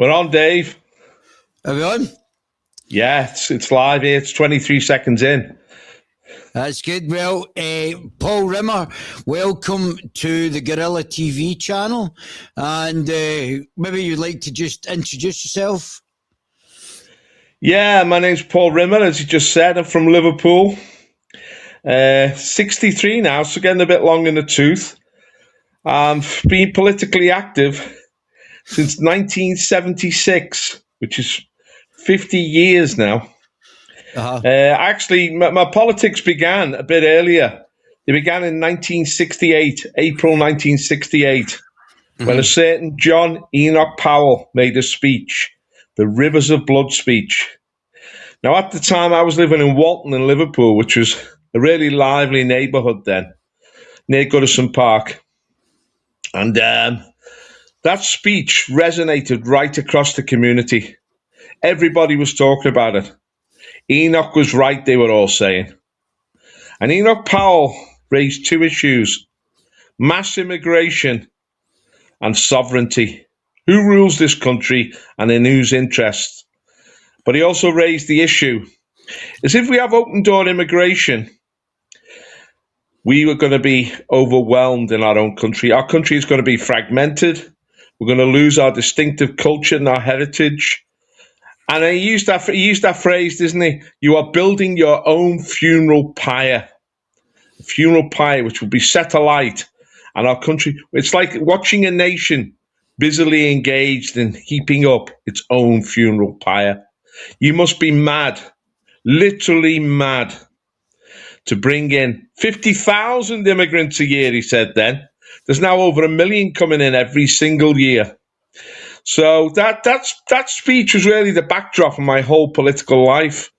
We're on, Dave. Are we on? Yeah, it's live here. It's 23 seconds in. That's good. Well, Paul Rimmer, welcome to the Guerrilla TV channel. And maybe you'd like to just introduce yourself. Yeah, my name's Paul Rimmer, as you just said. I'm from Liverpool. 63 now, so getting a bit long in the tooth. I've been politically active since 1976, which is 50 years now. Actually, my politics began a bit earlier. They began in 1968, April 1968, when a certain John Enoch Powell made a speech, the Rivers of Blood speech. Now, at the time, I was living in Walton in Liverpool, which was a really lively neighbourhood then, near Goodison Park. And that speech resonated right across the community. Everybody was talking about it. Enoch was right, they were all saying. And Enoch Powell raised two issues: mass immigration and sovereignty. Who rules this country and in whose interests? But he also raised the issue, as if we have open door immigration, we were going to be overwhelmed in our own country. Our country is going to be fragmented. We're going to lose our distinctive culture and our heritage. And he used that phrase, didn't he? You are building your own funeral pyre, which will be set alight. And our country, it's like watching a nation busily engaged in heaping up its own funeral pyre. You must be mad, literally mad, to bring in 50,000 immigrants a year, he said then. There's now over 1 million coming in every single year. So that speech was really the backdrop of my whole political life,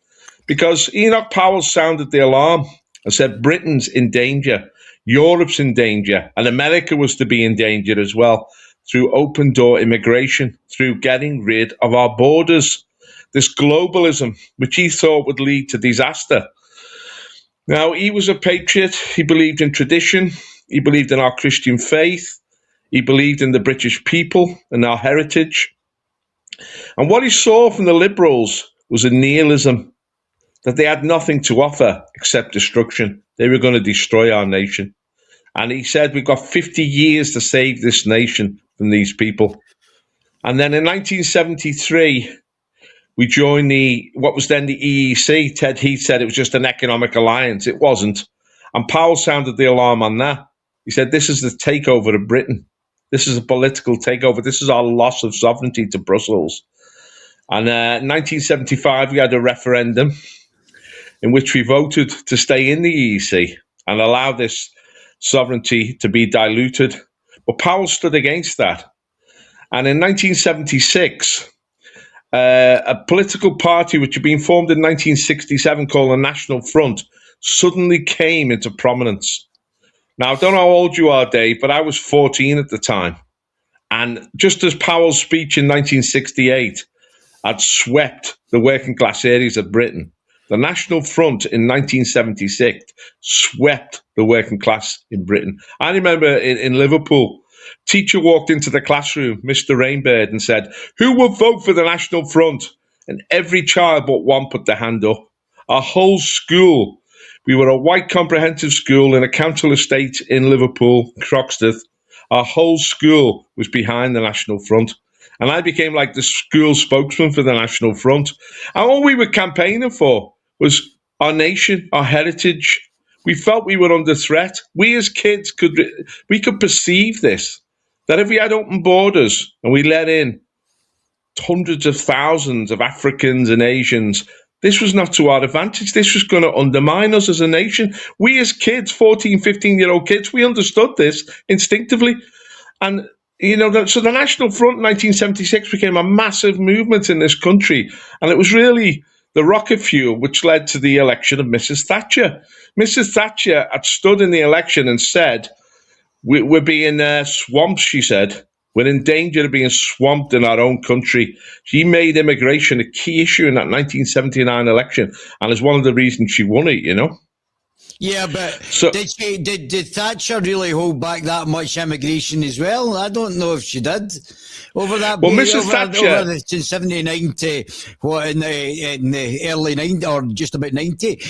because Enoch Powell sounded the alarm and said Britain's in danger, Europe's in danger, and America was to be in danger as well through open door immigration, through getting rid of our borders, this globalism, which he thought would lead to disaster. Now, he was a patriot. He believed in tradition. He believed in our Christian faith. He believed in the British people and our heritage. And what he saw from the Liberals was a nihilism, that they had nothing to offer except destruction. They were going to destroy our nation. And he said, we've got 50 years to save this nation from these people. And then in 1973, we joined what was then the EEC. Ted Heath said it was just an economic alliance. It wasn't. And Powell sounded the alarm on that. He said, this is the takeover of Britain. This is a political takeover. This is our loss of sovereignty to Brussels. And in 1975, we had a referendum in which we voted to stay in the EEC and allow this sovereignty to be diluted. But Powell stood against that. And in 1976, a political party which had been formed in 1967 called the National Front suddenly came into prominence. Now, I don't know how old you are, Dave, but I was 14 at the time. And just as Powell's speech in 1968 had swept the working class areas of Britain, the National Front in 1976 swept the working class in Britain. I remember in Liverpool, teacher walked into the classroom, Mr. Rainbird, and said, who will vote for the National Front? And every child but one put their hand up. Our whole school, we were a white comprehensive school in a council estate in Liverpool, Croxteth. Our whole school was behind the National Front. And I became like the school spokesman for the National Front. And all we were campaigning for was our nation, our heritage. We felt we were under threat. We as kids could perceive this, that if we had open borders and we let in hundreds of thousands of Africans and Asians, this was not to our advantage. This was going to undermine us as a nation. We as kids, 14, 15-year-old kids, we understood this instinctively. And, so the National Front in 1976 became a massive movement in this country. And it was really the rocket fuel which led to the election of Mrs. Thatcher. Mrs. Thatcher had stood in the election and said, we're being swamped, she said. We're in danger of being swamped in our own country. She made immigration a key issue in that 1979 election, and it's one of the reasons she won it, Yeah, but So, did Thatcher really hold back that much immigration as well? I don't know if she did. Over that well, Mrs. over Thatcher, the 79 to what in the early 90 or just about 90.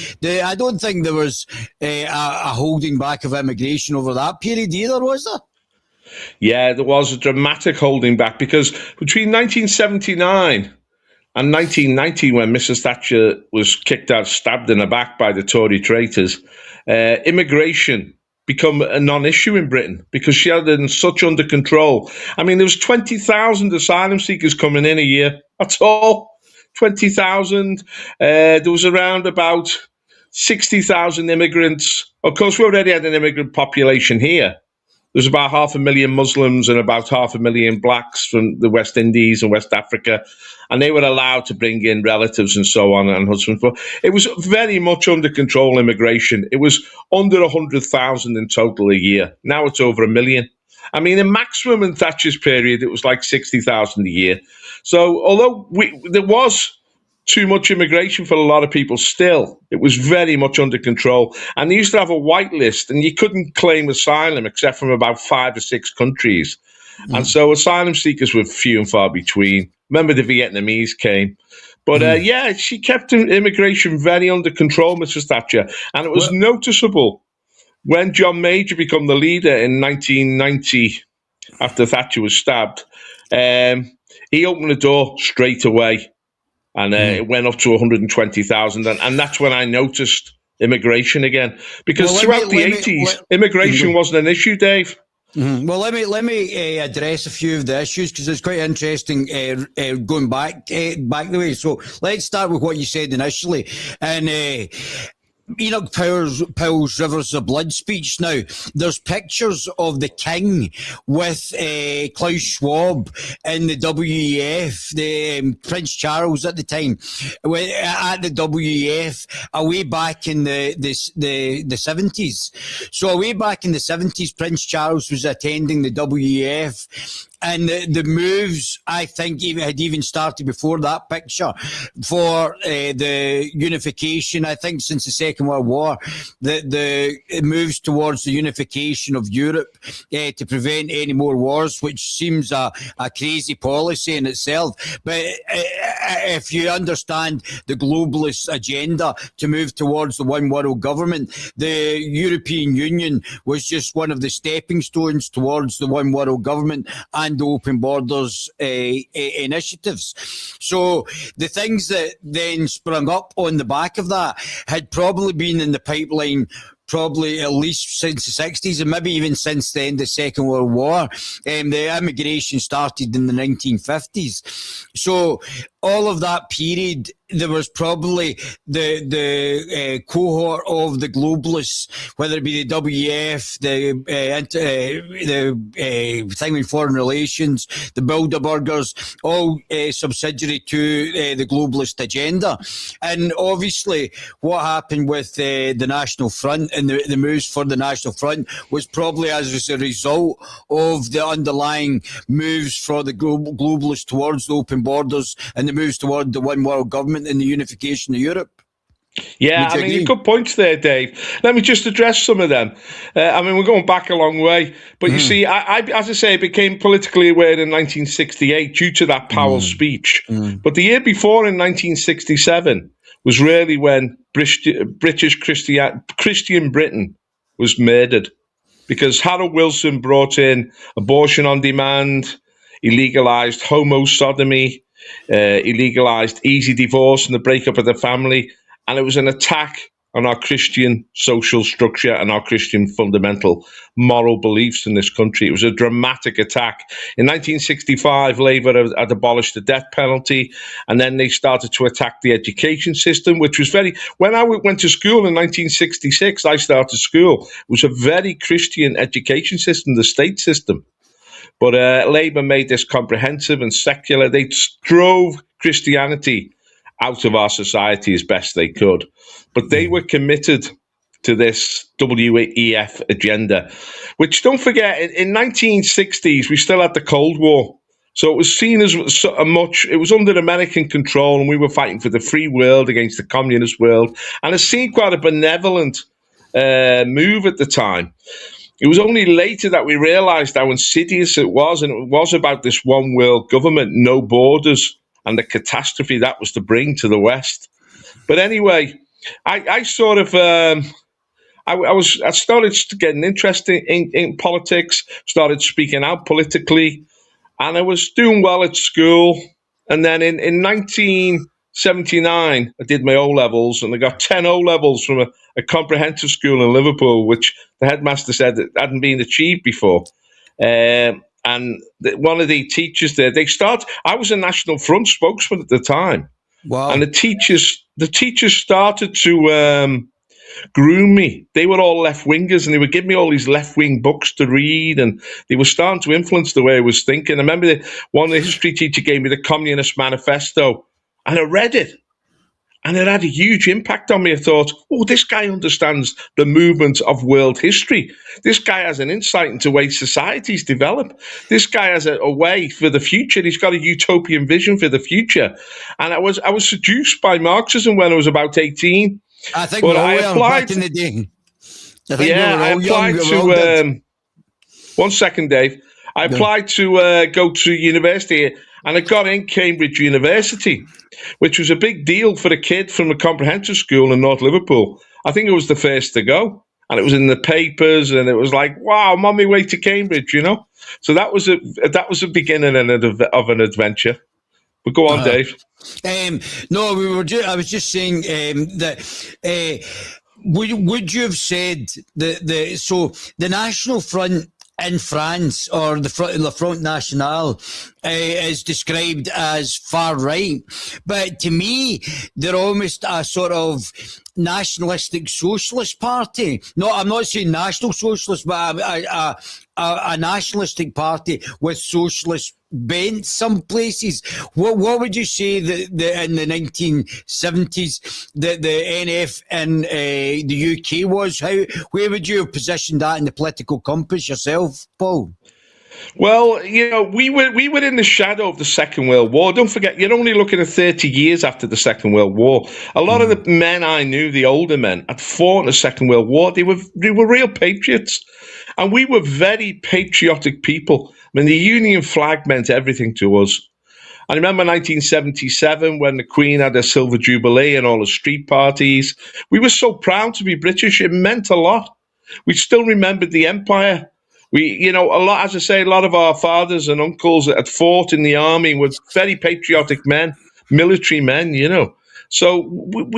I don't think there was a holding back of immigration over that period either, was there? yeah, there was a dramatic holding back because between 1979 and 1990, when Mrs. Thatcher was kicked out, stabbed in the back by the Tory traitors, immigration become a non-issue in Britain because she had it such under control. I mean, there was 20,000 asylum seekers coming in a year. That's all. 20,000. There was around about 60,000 immigrants. Of course, we already had an immigrant population here. There's about 500,000 Muslims and about 500,000 blacks from the West Indies and West Africa, and they were allowed to bring in relatives and so on and husbands. But it was very much under control immigration. It was under 100,000 in total a year. Now it's over 1 million. I mean, the maximum in Thatcher's period, it was like 60,000 a year. So although there was too much immigration for a lot of people still, it was very much under control. And they used to have a white list, and you couldn't claim asylum except from about 5 or 6 countries. And so asylum seekers were few and far between. Remember, the Vietnamese came. But yeah, she kept immigration very under control, Mrs. Thatcher. And it was noticeable when John Major became the leader in 1990, after Thatcher was stabbed. He opened the door straight away. And it went up to 120,000. And that's when I noticed immigration again. Because throughout the 80s, immigration wasn't an issue, Dave. Well, let me address a few of the issues because it's quite interesting going back the way. So let's start with what you said initially. And Enoch Powell's Rivers of Blood speech. Now, there's pictures of the King with Klaus Schwab in the WEF, the Prince Charles at the time, at the WEF, away back in the 70s. So away back in the 70s, Prince Charles was attending the WEF. And the moves, I think, had even started before that picture for the unification. I think since the Second World War, the moves towards the unification of Europe to prevent any more wars, which seems a crazy policy in itself. But if you understand the globalist agenda to move towards the one world government, the European Union was just one of the stepping stones towards the one world government and the open borders initiatives. So the things that then sprung up on the back of that had probably been in the pipeline probably at least since the 60s and maybe even since the end of the Second World War. The immigration started in the 1950s. So all of that period, there was probably the cohort of the globalists, whether it be the WEF, the thing with foreign relations, the Bilderbergers, all subsidiary to the globalist agenda. And obviously, what happened with the National Front and the moves for the National Front was probably as a result of the underlying moves for the globalists towards the open borders and the moves toward the one world government and the unification of Europe. Yeah, I mean, good points there, Dave. Let me just address some of them. I mean, we're going back a long way. But you see, I as I say, became politically aware in 1968 due to that Powell speech. But the year before, in 1967, was really when British Christian Britain was murdered. Because Harold Wilson brought in abortion on demand, he legalised homo sodomy, he legalised easy divorce and the breakup of the family. And it was an attack on our Christian social structure and our Christian fundamental moral beliefs in this country. It was a dramatic attack. In 1965, Labour had abolished the death penalty, and then they started to attack the education system, which was when I went to school in 1966, I started school. It was a very Christian education system, the state system. But Labour made this comprehensive and secular. They drove Christianity out of our society as best they could. But they were committed to this WEF agenda, which, don't forget, in 1960s, we still had the Cold War. So it was seen as it was under American control, and we were fighting for the free world against the communist world. And it seemed quite a benevolent move at the time. It was only later that we realised how insidious it was, and it was about this one world government, no borders, and the catastrophe that was to bring to the West. But anyway, I sort of I started getting interested in politics, started speaking out politically, and I was doing well at school. And then in 1979, I did my O levels, and I got 10 O levels from a comprehensive school in Liverpool, which the headmaster said that hadn't been achieved before. And one of the teachers there, I was a National Front spokesman at the time. Wow. And the teachers started to groom me. They were all left-wingers, and they would give me all these left-wing books to read, and they were starting to influence the way I was thinking. I remember one of the history teacher gave me the Communist Manifesto, and I read it, and it had a huge impact on me. I thought, oh, this guy understands the movement of world history. This guy has an insight into the way societies develop. This guy has a way for the future. He's got a utopian vision for the future. And I was seduced by Marxism when I was about 18. I think we all were back in the day. I applied to. One second, Dave. I applied to go to university, and I got in Cambridge University, which was a big deal for a kid from a comprehensive school in North Liverpool. I think it was the first to go, and it was in the papers, and it was like, wow, I'm on my way to Cambridge, So that was a beginning of an adventure. But go on, Dave. No, I was just saying that. Would you have said the National Front in France, or the Front National, is described as far right, but to me they're almost a sort of nationalistic socialist party. No, I'm not saying National Socialist, but a nationalistic party with socialist bent some places. What would you say that in the 1970s that the NF in the UK was? Where would you have positioned that in the political compass yourself, Paul? Well, we were in the shadow of the Second World War. Don't forget, you're only looking at 30 years after the Second World War. A lot of the men I knew, the older men, had fought in the Second World War. They were real patriots. And we were very patriotic people. I mean, the Union flag meant everything to us. I remember 1977 when the Queen had her Silver Jubilee and all the street parties. We were so proud to be British. It meant a lot. We still remembered the Empire. A lot of our fathers and uncles that had fought in the army were very patriotic men, military men, So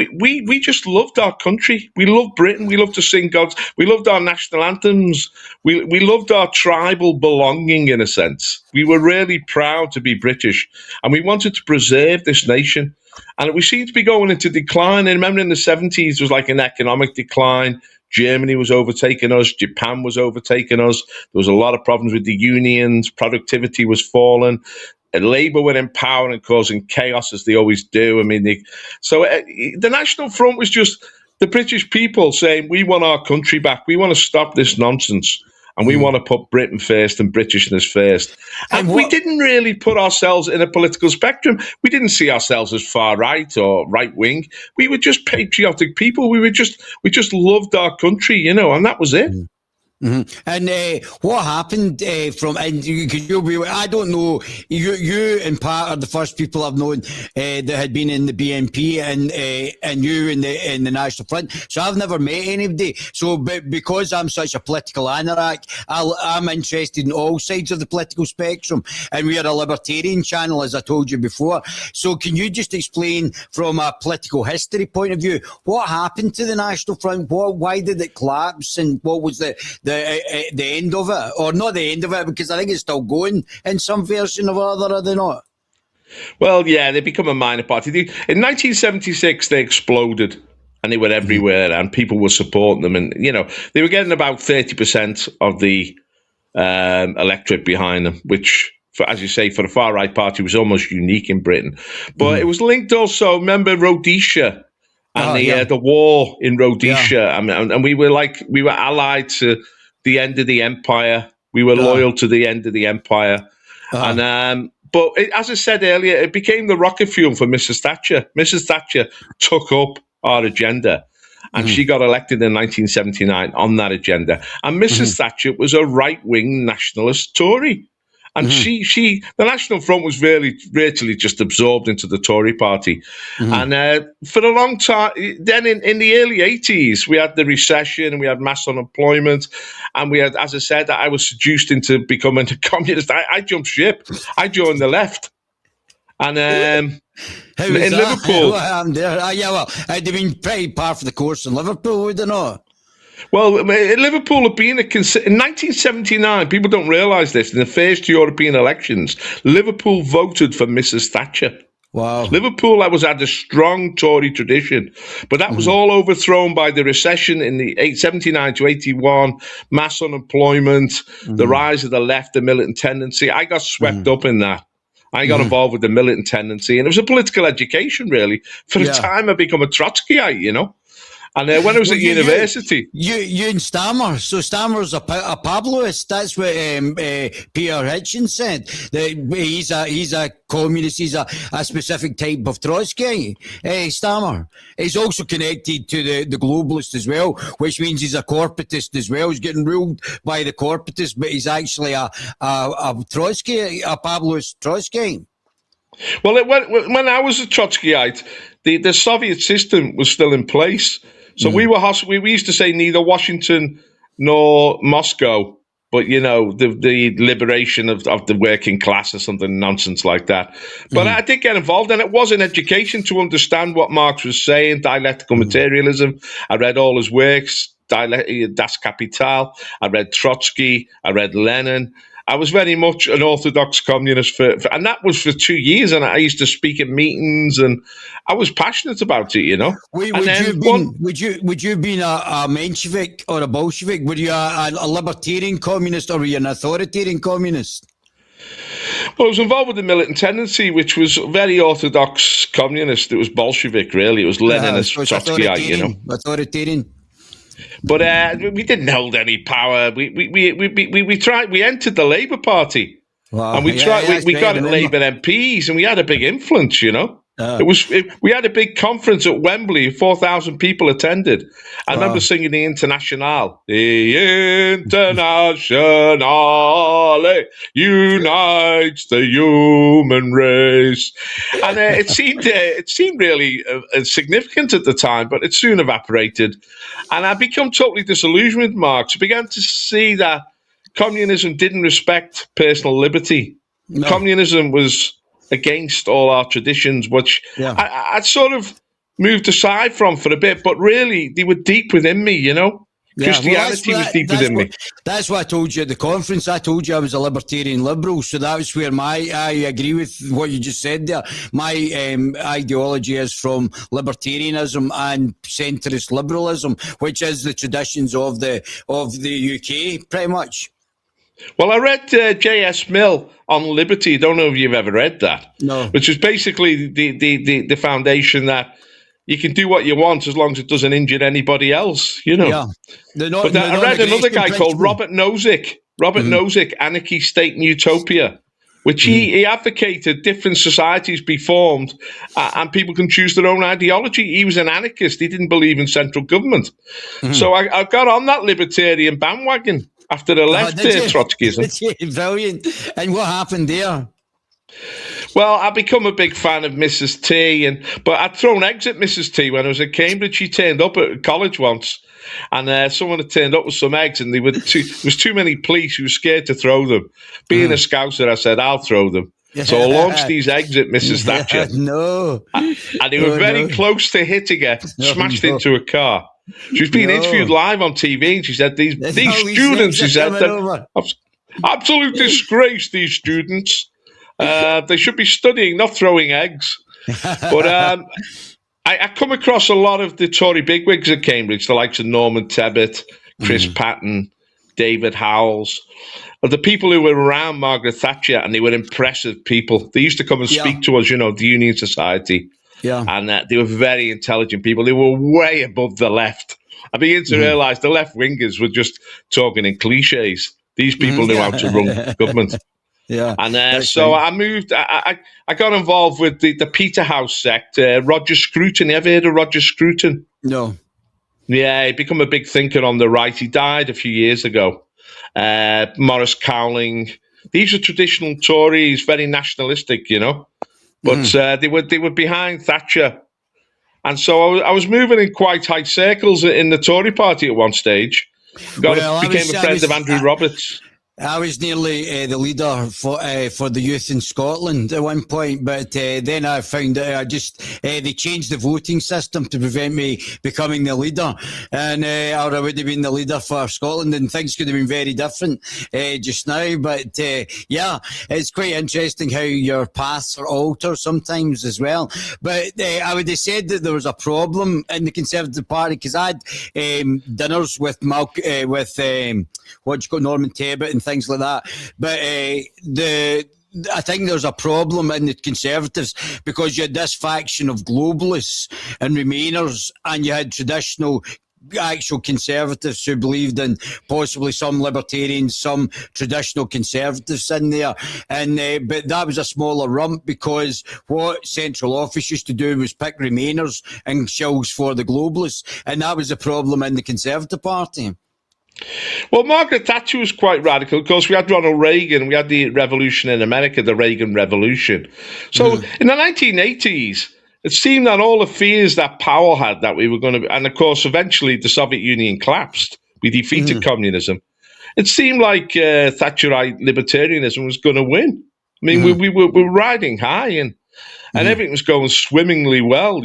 we just loved our country. We loved Britain. We loved to sing God's. We loved our national anthems. We loved our tribal belonging, in a sense. We were really proud to be British, and we wanted to preserve this nation. And we seemed to be going into decline. And remember, in the 70s, there was like an economic decline. Germany was overtaking us. Japan was overtaking us. There was a lot of problems with the unions. Productivity was falling. And Labour were in power and causing chaos, as they always do. I mean, the National Front was just the British people saying, we want our country back. We want to stop this nonsense. And we want to put Britain first and Britishness first. And we didn't really put ourselves in a political spectrum. We didn't see ourselves as far right or right wing. We were just patriotic people. We just loved our country, and that was it. Mm-hmm. And what happened from? And I don't know. You in part are the first people I've known that had been in the BNP, and you in the National Front. So I've never met anybody. So, but because I'm such a political anorak, I'm interested in all sides of the political spectrum. And we are a libertarian channel, as I told you before. So, can you just explain from a political history point of view what happened to the National Front? Why did it collapse? And what was the end of it, or not the end of it, because I think it's still going in some version or other, are they not? Well, yeah, they become a minor party. In 1976, they exploded, and they were everywhere, and people were supporting them, and they were getting about 30% of the electorate behind them, which, as you say, for the far right party, was almost unique in Britain. But it was linked also. Remember Rhodesia and the war in Rhodesia, and we were allied to the end of the empire. We were loyal to the end of the empire. And but as I said earlier, it became the rocket fuel for Mrs. Thatcher. Mrs. Thatcher took up our agenda. And she got elected in 1979 on that agenda. And Mrs. Thatcher was a right-wing nationalist Tory. And the National Front was virtually just absorbed into the Tory party. And for a long time, then in the early 80s, we had the recession, we had mass unemployment, and we had, as I said, I was seduced into becoming a communist. I jumped ship. I joined the left. And in Liverpool. What happened there? They've been pretty par for the course in Liverpool, would they not? Well, Liverpool had been in 1979. People don't realise this. In the first European elections, Liverpool voted for Mrs. Thatcher. Wow. Liverpool had a strong Tory tradition, but that was all overthrown by the recession in the 79 to 81, mass unemployment, the rise of the left, the militant tendency. I got swept up in that. I got involved with the militant tendency, and it was a political education, really. For a time, I became a Trotskyite, you know. And when I was at university... You and Stammer. So Stammer's a Pabloist. That's what Peter Hitchens said. That he's a communist. He's a specific type of Trotsky. Stammer. He's also connected to the globalists as well, which means he's a corporatist as well. He's getting ruled by the corporatists, but he's actually a Trotsky, a Pabloist Trotsky. Well, when I was a Trotskyite, the Soviet system was still in place. So we used to say neither Washington nor Moscow, but, you know, the liberation of the working class or something nonsense like that. But I did get involved, and it was an education to understand what Marx was saying, dialectical materialism. I read all his works, Das Kapital. I read Trotsky. I read Lenin. I was very much an orthodox communist, and that was for 2 years. And I used to speak at meetings, and I was passionate about it, you know. Would you have been a Menshevik or a Bolshevik? Were you a libertarian communist, or were you an authoritarian communist? Well, I was involved with the militant tendency, which was very orthodox communist. It was Bolshevik, really. It was Leninist, Trotskyite, you know. Authoritarian. But we didn't hold any power. We tried. We entered the Labour Party, and we tried. We got Labour MPs, and we had a big influence. You know, we had a big conference at Wembley. 4,000 people attended. I remember singing the Internationale. The Internationale unites the human race, and it seemed really significant at the time, but it soon evaporated. And I became totally disillusioned with Marx. I began to see that communism didn't respect personal liberty. No. Communism was against all our traditions, which I sort of moved aside from for a bit, but really they were deep within me, you know. Christianity was deep within me. That's what I told you at the conference. I told you I was a libertarian liberal, so that was where I agree with what you just said there. My ideology is from libertarianism and centrist liberalism, which is the traditions of the UK, pretty much. Well, I read J.S. Mill on liberty. I don't know if you've ever read that. No. Which is basically the foundation that you can do what you want as long as it doesn't injure anybody else, you know. Yeah. I read another guy called Robert Nozick. Nozick, Anarchy, State and Utopia, which he advocated different societies be formed and people can choose their own ideology. He was an anarchist. He didn't believe in central government. So I got on that libertarian bandwagon after I left Trotskyism. Brilliant. And what happened there? Well, I become a big fan of Mrs. T, but I'd thrown eggs at Mrs. T when I was at Cambridge. She turned up at college once, and someone had turned up with some eggs, and there was too many police who were scared to throw them. Being a Scouser, I said, I'll throw them. So I launched these eggs at Mrs. Thatcher. No. And they were very close to hitting her, smashed into a car. She was being interviewed live on TV, and she said, these students, she said, absolute disgrace, these students. They should be studying, not throwing eggs. But I come across a lot of the Tory bigwigs at Cambridge, the likes of Norman Tebbit, Chris Patten, David Howells, the people who were around Margaret Thatcher, and they were impressive people. They used to come and speak to us, you know, the Union Society. Yeah. And they were very intelligent people. They were way above the left. I began to realise the left-wingers were just talking in cliches. These people knew how to run government. Yeah, and so I moved. I got involved with the Peterhouse sect. Roger Scruton. You ever heard of Roger Scruton? No. Yeah, he became a big thinker on the right. He died a few years ago. Maurice Cowling. These are traditional Tories, very nationalistic, But they were behind Thatcher, and so I was moving in quite high circles in the Tory party at one stage. Became a friend of Andrew Roberts. I was nearly the leader for the youth in Scotland at one point, but then I found out they changed the voting system to prevent me becoming the leader, and or I would have been the leader for Scotland, and things could have been very different just now. But yeah, it's quite interesting how your paths are altered sometimes as well. But I would have said that there was a problem in the Conservative Party because I had dinners with Norman Tebbit and things like that. But I think there's a problem in the Conservatives because you had this faction of globalists and Remainers, and you had traditional actual Conservatives who believed in possibly some libertarians, some traditional Conservatives in there, and but that was a smaller rump because what Central Office used to do was pick Remainers and shills for the globalists, and that was the problem in the Conservative Party. Well, Margaret Thatcher was quite radical. Of course, we had Ronald Reagan. We had the revolution in America, the Reagan Revolution. So in the 1980s, it seemed that all the fears that Powell had that we were going to... And, of course, eventually the Soviet Union collapsed. We defeated communism. It seemed like Thatcherite libertarianism was going to win. I mean, we were riding high and everything was going swimmingly well,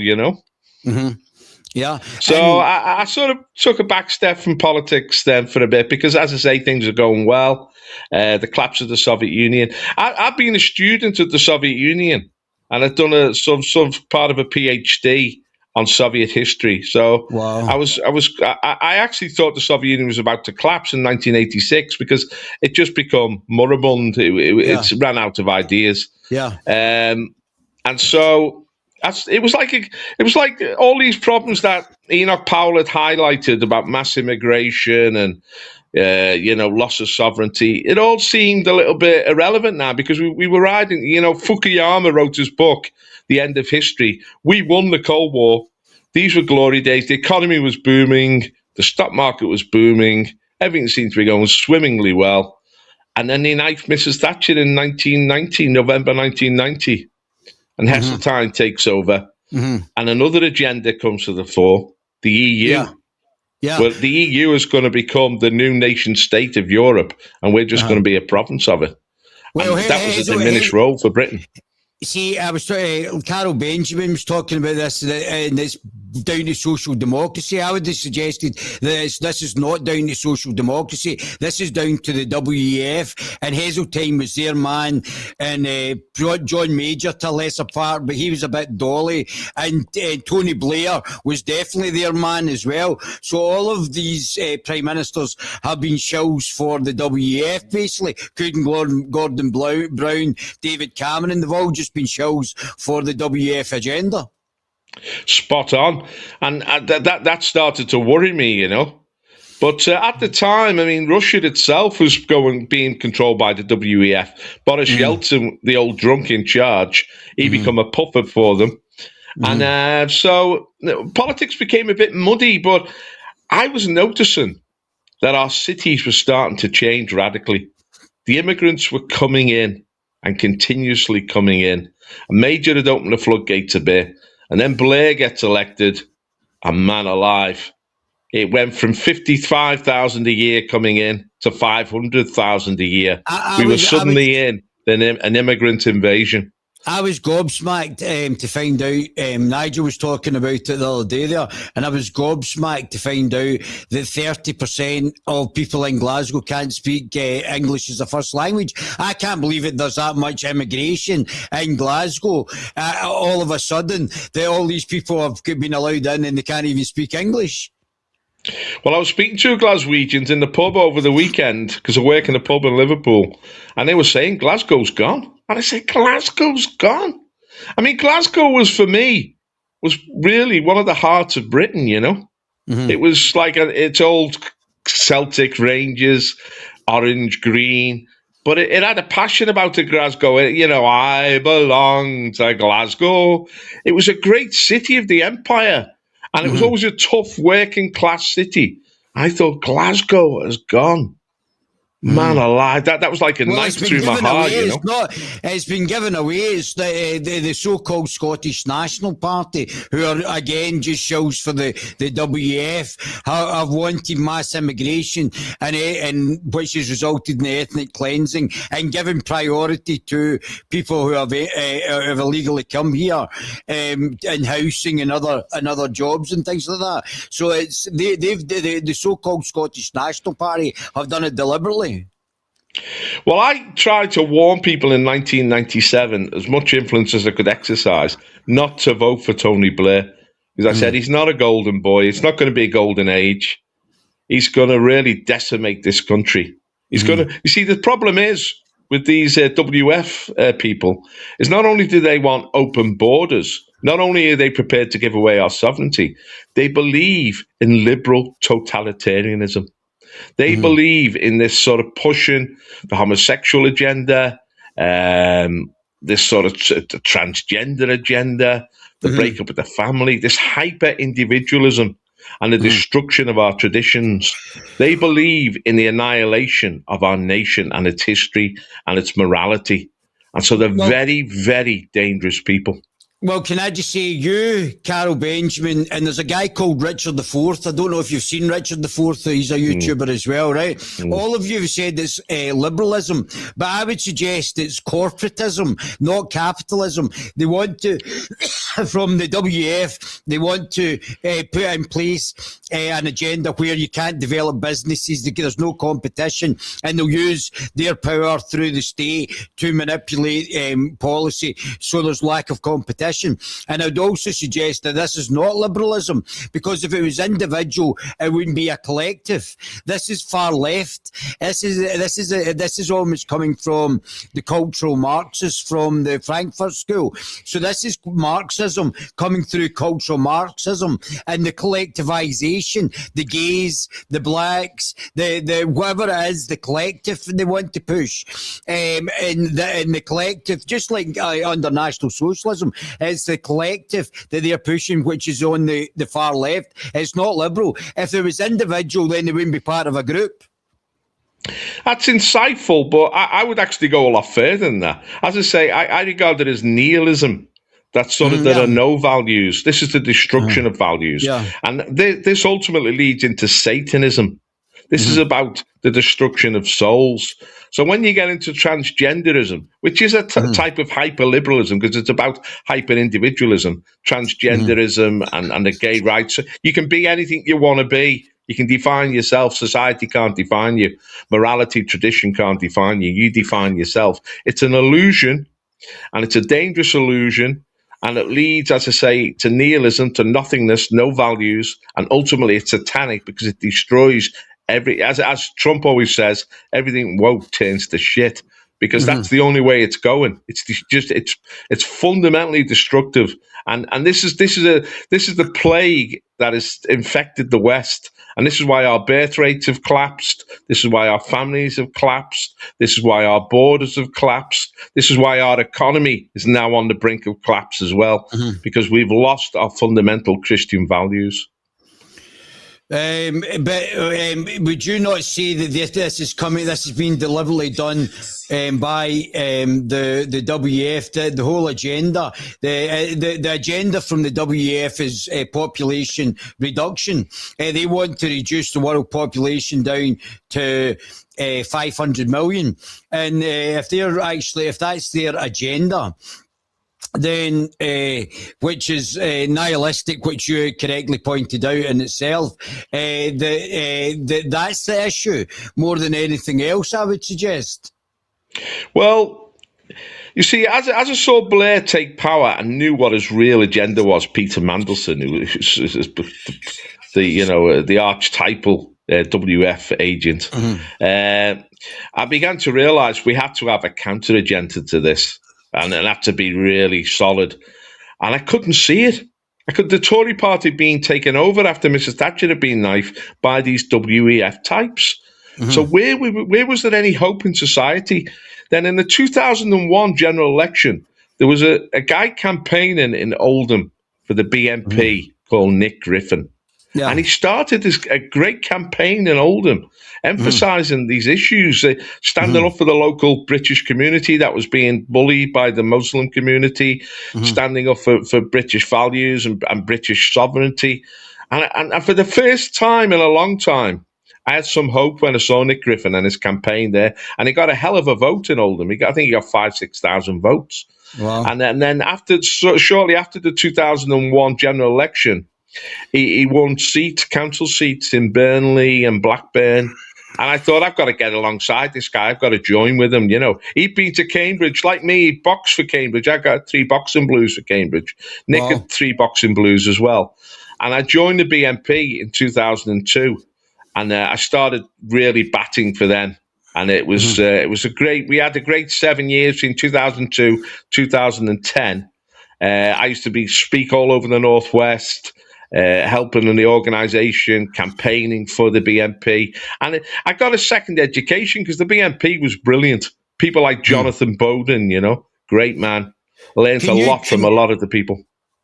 Yeah. So I sort of took a back step from politics then for a bit because, as I say, things are going well. The collapse of the Soviet Union. I've been a student of the Soviet Union, and I've done some part of a PhD on Soviet history. So wow. I actually thought the Soviet Union was about to collapse in 1986 because it just become moribund. It ran out of ideas. Yeah. And so. It was like all these problems that Enoch Powell had highlighted about mass immigration and loss of sovereignty. It all seemed a little bit irrelevant now because we were riding. Fukuyama wrote his book, The End of History. We won the Cold War. These were glory days. The economy was booming. The stock market was booming. Everything seemed to be going swimmingly well. And then they knifed Mrs. Thatcher in November 1990. And Heseltine takes over, and another agenda comes to the fore, the EU. Yeah. Well, the EU is going to become the new nation state of Europe, and we're just going to be a province of it. Well, that was a diminished role for Britain. See, I was Carol Benjamin was talking about this, and it's down to social democracy. I would have suggested that this is not down to social democracy. This is down to the WEF, and Heseltine was their man, and John Major to a lesser part, but he was a bit dolly, and Tony Blair was definitely their man as well. So all of these prime ministers have been shills for the WEF, basically, including Gordon Brown, David Cameron. They've all just been shills for the WEF agenda. Spot on. And that started to worry me, But at the time, I mean, Russia itself was being controlled by the WEF. Boris Yeltsin, the old drunk in charge, he became a puppet for them. And so politics became a bit muddy, but I was noticing that our cities were starting to change radically. The immigrants were coming in and continuously coming in. Major had opened the floodgates a bit. And then Blair gets elected, and man alive, it went from 55,000 a year coming in to 500,000 a year. We were suddenly in an immigrant invasion. I was gobsmacked to find out, Nigel was talking about it the other day there, and I was gobsmacked to find out that 30% of people in Glasgow can't speak English as a first language. I can't believe it. There's that much immigration in Glasgow. All of a sudden, all these people have been allowed in and they can't even speak English. Well, I was speaking to Glaswegians in the pub over the weekend because I work in a pub in Liverpool, and they were saying Glasgow's gone. And I said, Glasgow's gone. I mean, Glasgow was really one of the hearts of Britain, It was like its old Celtic Rangers, orange, green, but it had a passion about it, Glasgow. I belong to Glasgow. It was a great city of the empire. And it was always a tough working class city. I thought Glasgow has gone. Man alive, that was like a knife through my heart, you know. It's been given away. It's the so-called Scottish National Party, who are, again, just shows for the WEF, have wanted mass immigration, and which has resulted in ethnic cleansing, and given priority to people who have illegally come here, in housing and other jobs and things like that. So it's the so-called Scottish National Party have done it deliberately. Well, I tried to warn people in 1997, as much influence as I could exercise, not to vote for Tony Blair. Because I said, he's not a golden boy. It's not going to be a golden age. He's going to really decimate this country. He's going to, you see, the problem is with these WF people is not only do they want open borders, not only are they prepared to give away our sovereignty, they believe in liberal totalitarianism. They believe in this sort of pushing the homosexual agenda, this sort of transgender agenda, the breakup of the family, this hyper-individualism and the destruction of our traditions. They believe in the annihilation of our nation and its history and its morality. And so they're very, very dangerous people. Well, can I just say, you, Carol Benjamin, and there's a guy called Richard the Fourth. I don't know if you've seen Richard the Fourth. He's a YouTuber as well, right? All of you have said it's liberalism, but I would suggest it's corporatism, not capitalism. They want to, from the WF, they want to put in place an agenda where you can't develop businesses, there's no competition, and they'll use their power through the state to manipulate policy, so there's lack of competition. And I'd also suggest that this is not liberalism, because if it was individual, it wouldn't be a collective. This is far left. This is almost coming from the cultural Marxists from the Frankfurt School. So this is Marxism coming through cultural Marxism, and the collectivization, the gays, the blacks, the whatever it is, the collective they want to push, and the collective, just like under National Socialism. It's the collective that they're pushing, which is on the far left. It's not liberal. If there was individual, then they wouldn't be part of a group. That's insightful, but I would actually go a lot further than that. As I say, I regard it as nihilism. That sort of, there are no values. This is the destruction of values. Yeah. And this ultimately leads into Satanism. This is about the destruction of souls. So when you get into transgenderism, which is a type of hyper-liberalism, because it's about hyper-individualism, transgenderism and the gay rights, you can be anything you want to be. You can define yourself. Society can't define you. Morality, tradition can't define you. You define yourself. It's an illusion, and it's a dangerous illusion. And it leads, as I say, to nihilism, to nothingness, no values, and ultimately it's satanic because it destroys as Trump always says, everything woke turns to shit, because that's the only way it's going. It's fundamentally destructive, and this is the plague that has infected the West, and this is why our birth rates have collapsed. This is why our families have collapsed. This is why our borders have collapsed. This is why our economy is now on the brink of collapse as well, because we've lost our fundamental Christian values. But would you not say that this is coming? This has been deliberately done by the WEF. The whole agenda, the agenda from the WEF is population reduction. They want to reduce the world population down to 500 million, and if that's their agenda, then which is nihilistic, which you correctly pointed out in itself, that's the issue more than anything else, I would suggest. Well, you see, as I saw Blair take power and knew what his real agenda was, Peter Mandelson, who was the archetypal WF agent, I began to realise we had to have a counter agenda to this. And it had to be really solid. And I couldn't see it. The Tory party being taken over after Mrs. Thatcher had been knifed by these WEF types. So where was there any hope in society? Then in the 2001 general election, there was a guy campaigning in Oldham for the BNP called Nick Griffin. Yeah. And he started a great campaign in Oldham, emphasising these issues, standing up for the local British community that was being bullied by the Muslim community, standing up for British values and British sovereignty. And for the first time in a long time, I had some hope when I saw Nick Griffin and his campaign there. And he got a hell of a vote in Oldham. I think he got 5,000-6,000 votes. Wow. And then shortly after the 2001 general election, he won council seats in Burnley and Blackburn. And I thought, I've got to get alongside this guy. I've got to join with him. He'd been to Cambridge. Like me, he boxed for Cambridge. I got 3 boxing blues for Cambridge. Nick had 3 boxing blues as well. And I joined the BNP in 2002. And I started really batting for them. And it was we had a great 7 years between 2002, 2010. I used to speak all over the Northwest, helping in the organisation, campaigning for the BNP. And I got a second education because the BNP was brilliant. People like Jonathan Bowden, great man. Learned a lot from a lot of the people.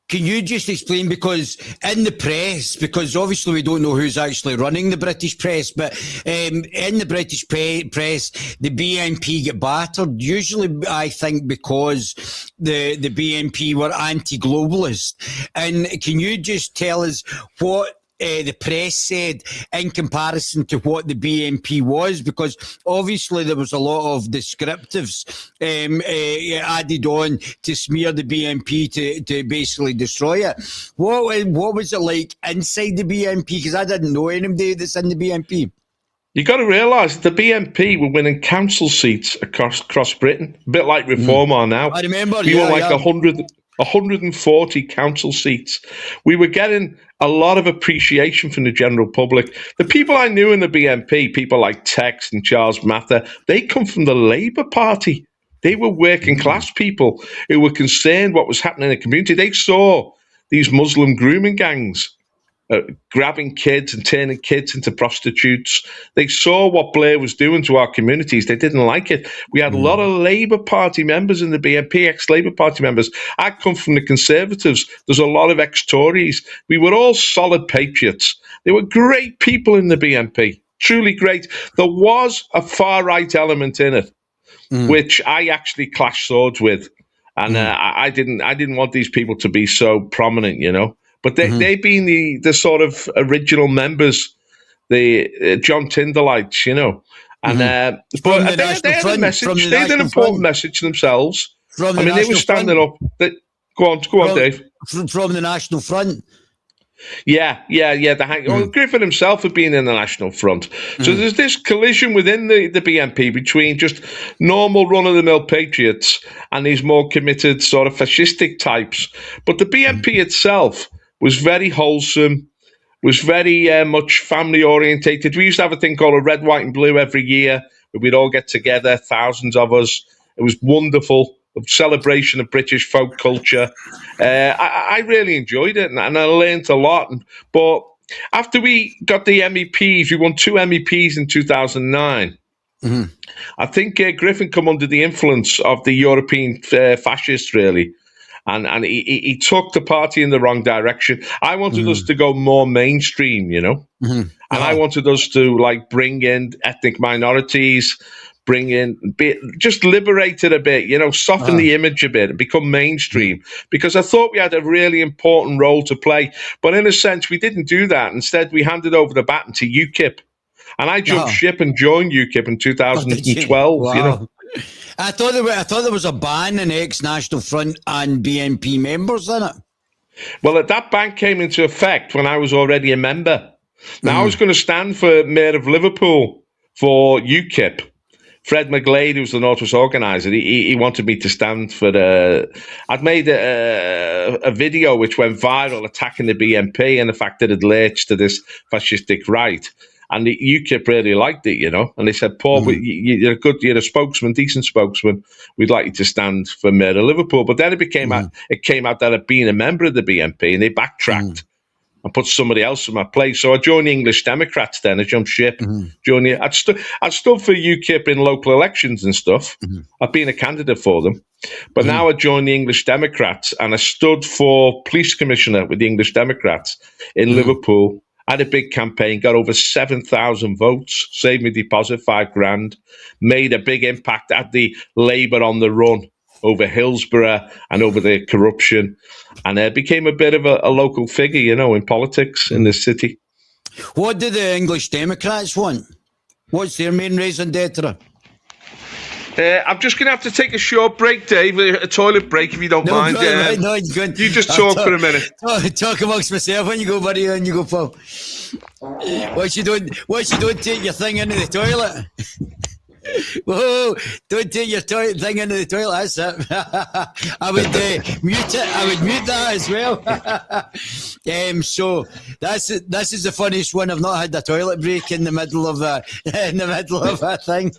Can you just explain, because in the press, because obviously we don't know who's actually running the British press, but in the British press, the BNP get battered, usually I think because the BNP were anti-globalist. And can you just tell us what the press said in comparison to what the BNP was? Because obviously there was a lot of descriptives added on to smear the BNP to basically destroy it. What was it like inside the BNP? Because I didn't know anybody that's in the BNP. You got to realise the BNP were winning council seats across Britain, a bit like Reform are now. I remember. We were 140 council seats. We were getting a lot of appreciation from the general public. The people I knew in the BNP, people like Tex and Charles Mather, they come from the Labour Party. They were working class people who were concerned what was happening in the community. They saw these Muslim grooming gangs grabbing kids and turning kids into prostitutes. They saw what Blair was doing to our communities. They didn't like it. We had a lot of Labour Party members in the BNP, ex-Labour Party members. I come from the Conservatives. There's a lot of ex-Tories. We were all solid patriots. They were great people in the BNP, truly great. There was a far-right element in it, which I actually clashed swords with. And I didn't want these people to be so prominent, But they've been the sort of original members, the John Tyndallites, And but they had a message. They had an important message themselves. They were standing up. Go on, Dave. From the National Front. Yeah. Griffin himself had been in the National Front. So there's this collision within the BNP between just normal run-of-the-mill patriots and these more committed sort of fascistic types. But the BNP itself was very wholesome, was very much family-orientated. We used to have a thing called a Red, White and Blue every year, where we'd all get together, thousands of us. It was wonderful, a celebration of British folk culture. I really enjoyed it, and I learned a lot. But after we got the MEPs, we won 2 MEPs in 2009. I think Griffin come under the influence of the European fascists, really. And he took the party in the wrong direction. I wanted us to go more mainstream, And I wanted us to bring in ethnic minorities, just liberate it a bit, soften the image a bit and become mainstream. Because I thought we had a really important role to play. But in a sense, we didn't do that. Instead, we handed over the baton to UKIP. And I jumped ship and joined UKIP in 2012, Wow. I thought there was a ban on ex-National Front and BNP members in it. Well, that ban came into effect when I was already a member. Now, I was going to stand for Mayor of Liverpool for UKIP. Fred McGlade, who's the Northwest organiser, he wanted me to stand for I'd made a video which went viral attacking the BNP and the fact that it lurched to this fascistic right. And the UKIP really liked it, And they said, Paul, you're a spokesman, decent spokesman. We'd like you to stand for Mayor of Liverpool. But then it came out that I'd been a member of the BNP, and they backtracked and put somebody else in my place. So I joined the English Democrats then. I jumped ship. I'd stood for UKIP in local elections and stuff. I've been a candidate for them. But now I joined the English Democrats, and I stood for police commissioner with the English Democrats in Liverpool. I had a big campaign, got over 7,000 votes, saved me deposit, $5,000, made a big impact, had the Labour on the run over Hillsborough and over the corruption, and became a bit of a local figure, you know, in politics in this city. What do the English Democrats want? What's their main raison d'etre? I'm just going to have to take a short break, Dave, a toilet break, if you don't mind. No, it's good. You just talk for a minute. Talk amongst myself when you go, buddy, and you go, Paul. What you don't take your thing into the toilet. Whoa, don't take your thing into the toilet. That's it. I would mute it. I would mute that as well. So this is the funniest one. I've not had a toilet break in the middle of a thing.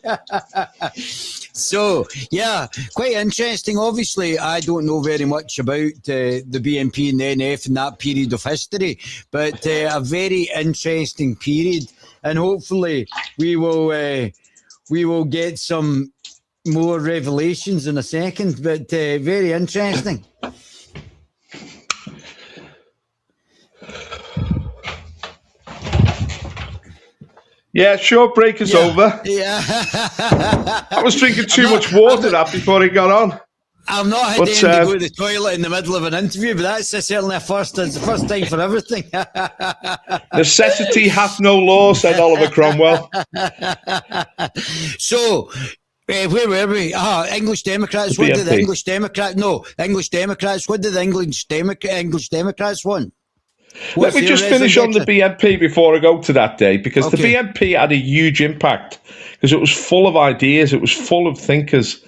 So yeah, quite interesting. Obviously, I don't know very much about the BNP and the NF in that period of history, but a very interesting period, and hopefully we will get some more revelations in a second, but very interesting. Yeah, short break is over. Yeah. I was drinking too much water before he got on. I've not had anyone to go to the toilet in the middle of an interview, but that's certainly a first. It's the first time for everything. Necessity hath no law, said Oliver Cromwell. So, where were we? English Democrats. What did the English Democrats? No, English Democrats. What did the English Democrats want? Let me just finish on the BNP before I go to that day, because the BNP had a huge impact because it was full of ideas. It was full of thinkers.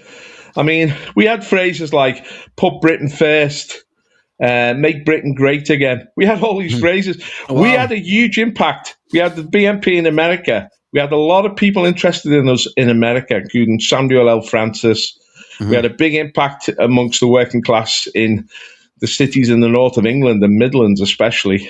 I mean, we had phrases like "put Britain first," "make Britain great again." We had all these phrases. Wow. We had a huge impact. We had the BNP in America. We had a lot of people interested in us in America, including Samuel L. Francis. We had a big impact amongst the working class in the cities in the north of England, the Midlands especially.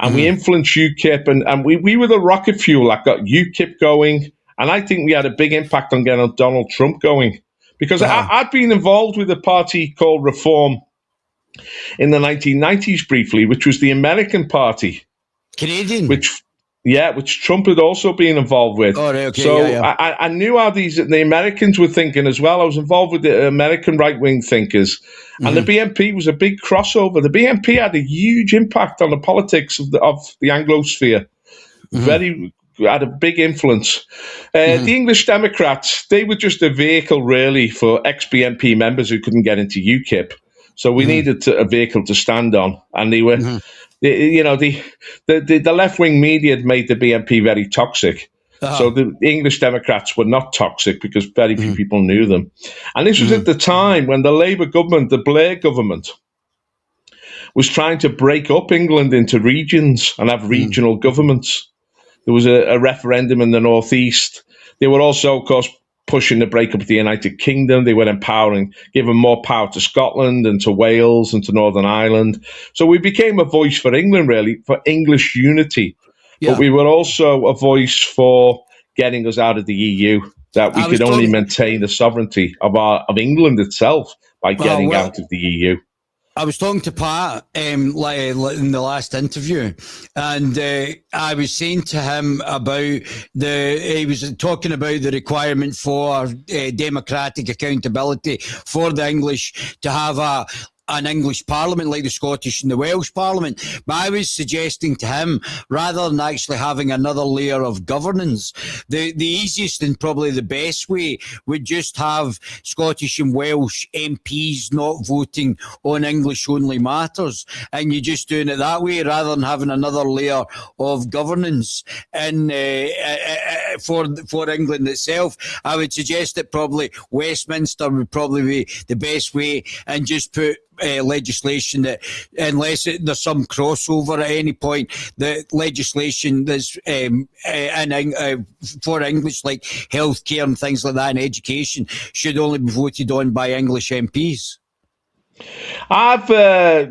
And we influenced UKIP, and we were the rocket fuel that got UKIP going. And I think we had a big impact on getting Donald Trump going. Because I'd been involved with a party called Reform in the 1990s briefly, which was the American Party. Canadian? Which Trump had also been involved with. Oh, right, okay, so yeah. I knew how the Americans were thinking as well. I was involved with the American right-wing thinkers. And the BNP was a big crossover. The BNP had a huge impact on the politics of the Anglosphere. Had a big influence. The English Democrats, they were just a vehicle really for ex-BNP members who couldn't get into UKIP. So we needed a vehicle to stand on. And they were, the left-wing media had made the BNP very toxic. So the English Democrats were not toxic because very few people knew them. And this was at the time when the Labour government, the Blair government, was trying to break up England into regions and have regional governments. There was a referendum in the northeast. They were also, of course, pushing the breakup of the United Kingdom. They were giving more power to Scotland and to Wales and to Northern Ireland. So we became a voice for England, really, for English unity. Yeah. But we were also a voice for getting us out of the EU, that we could only maintain the sovereignty of England itself by getting out of the EU. I was talking to Pat in the last interview, and I was saying to him about he was talking about the requirement for democratic accountability for the English to have an English parliament like the Scottish and the Welsh parliament. But I was suggesting to him, rather than actually having another layer of governance, the easiest and probably the best way would just have Scottish and Welsh MPs not voting on English only matters, and you're just doing it that way rather than having another layer of governance for England itself. I would suggest that probably Westminster would probably be the best way, and just put legislation that, unless there's some crossover at any point, the legislation that's for English, like healthcare and things like that, and education, should only be voted on by English MPs. I've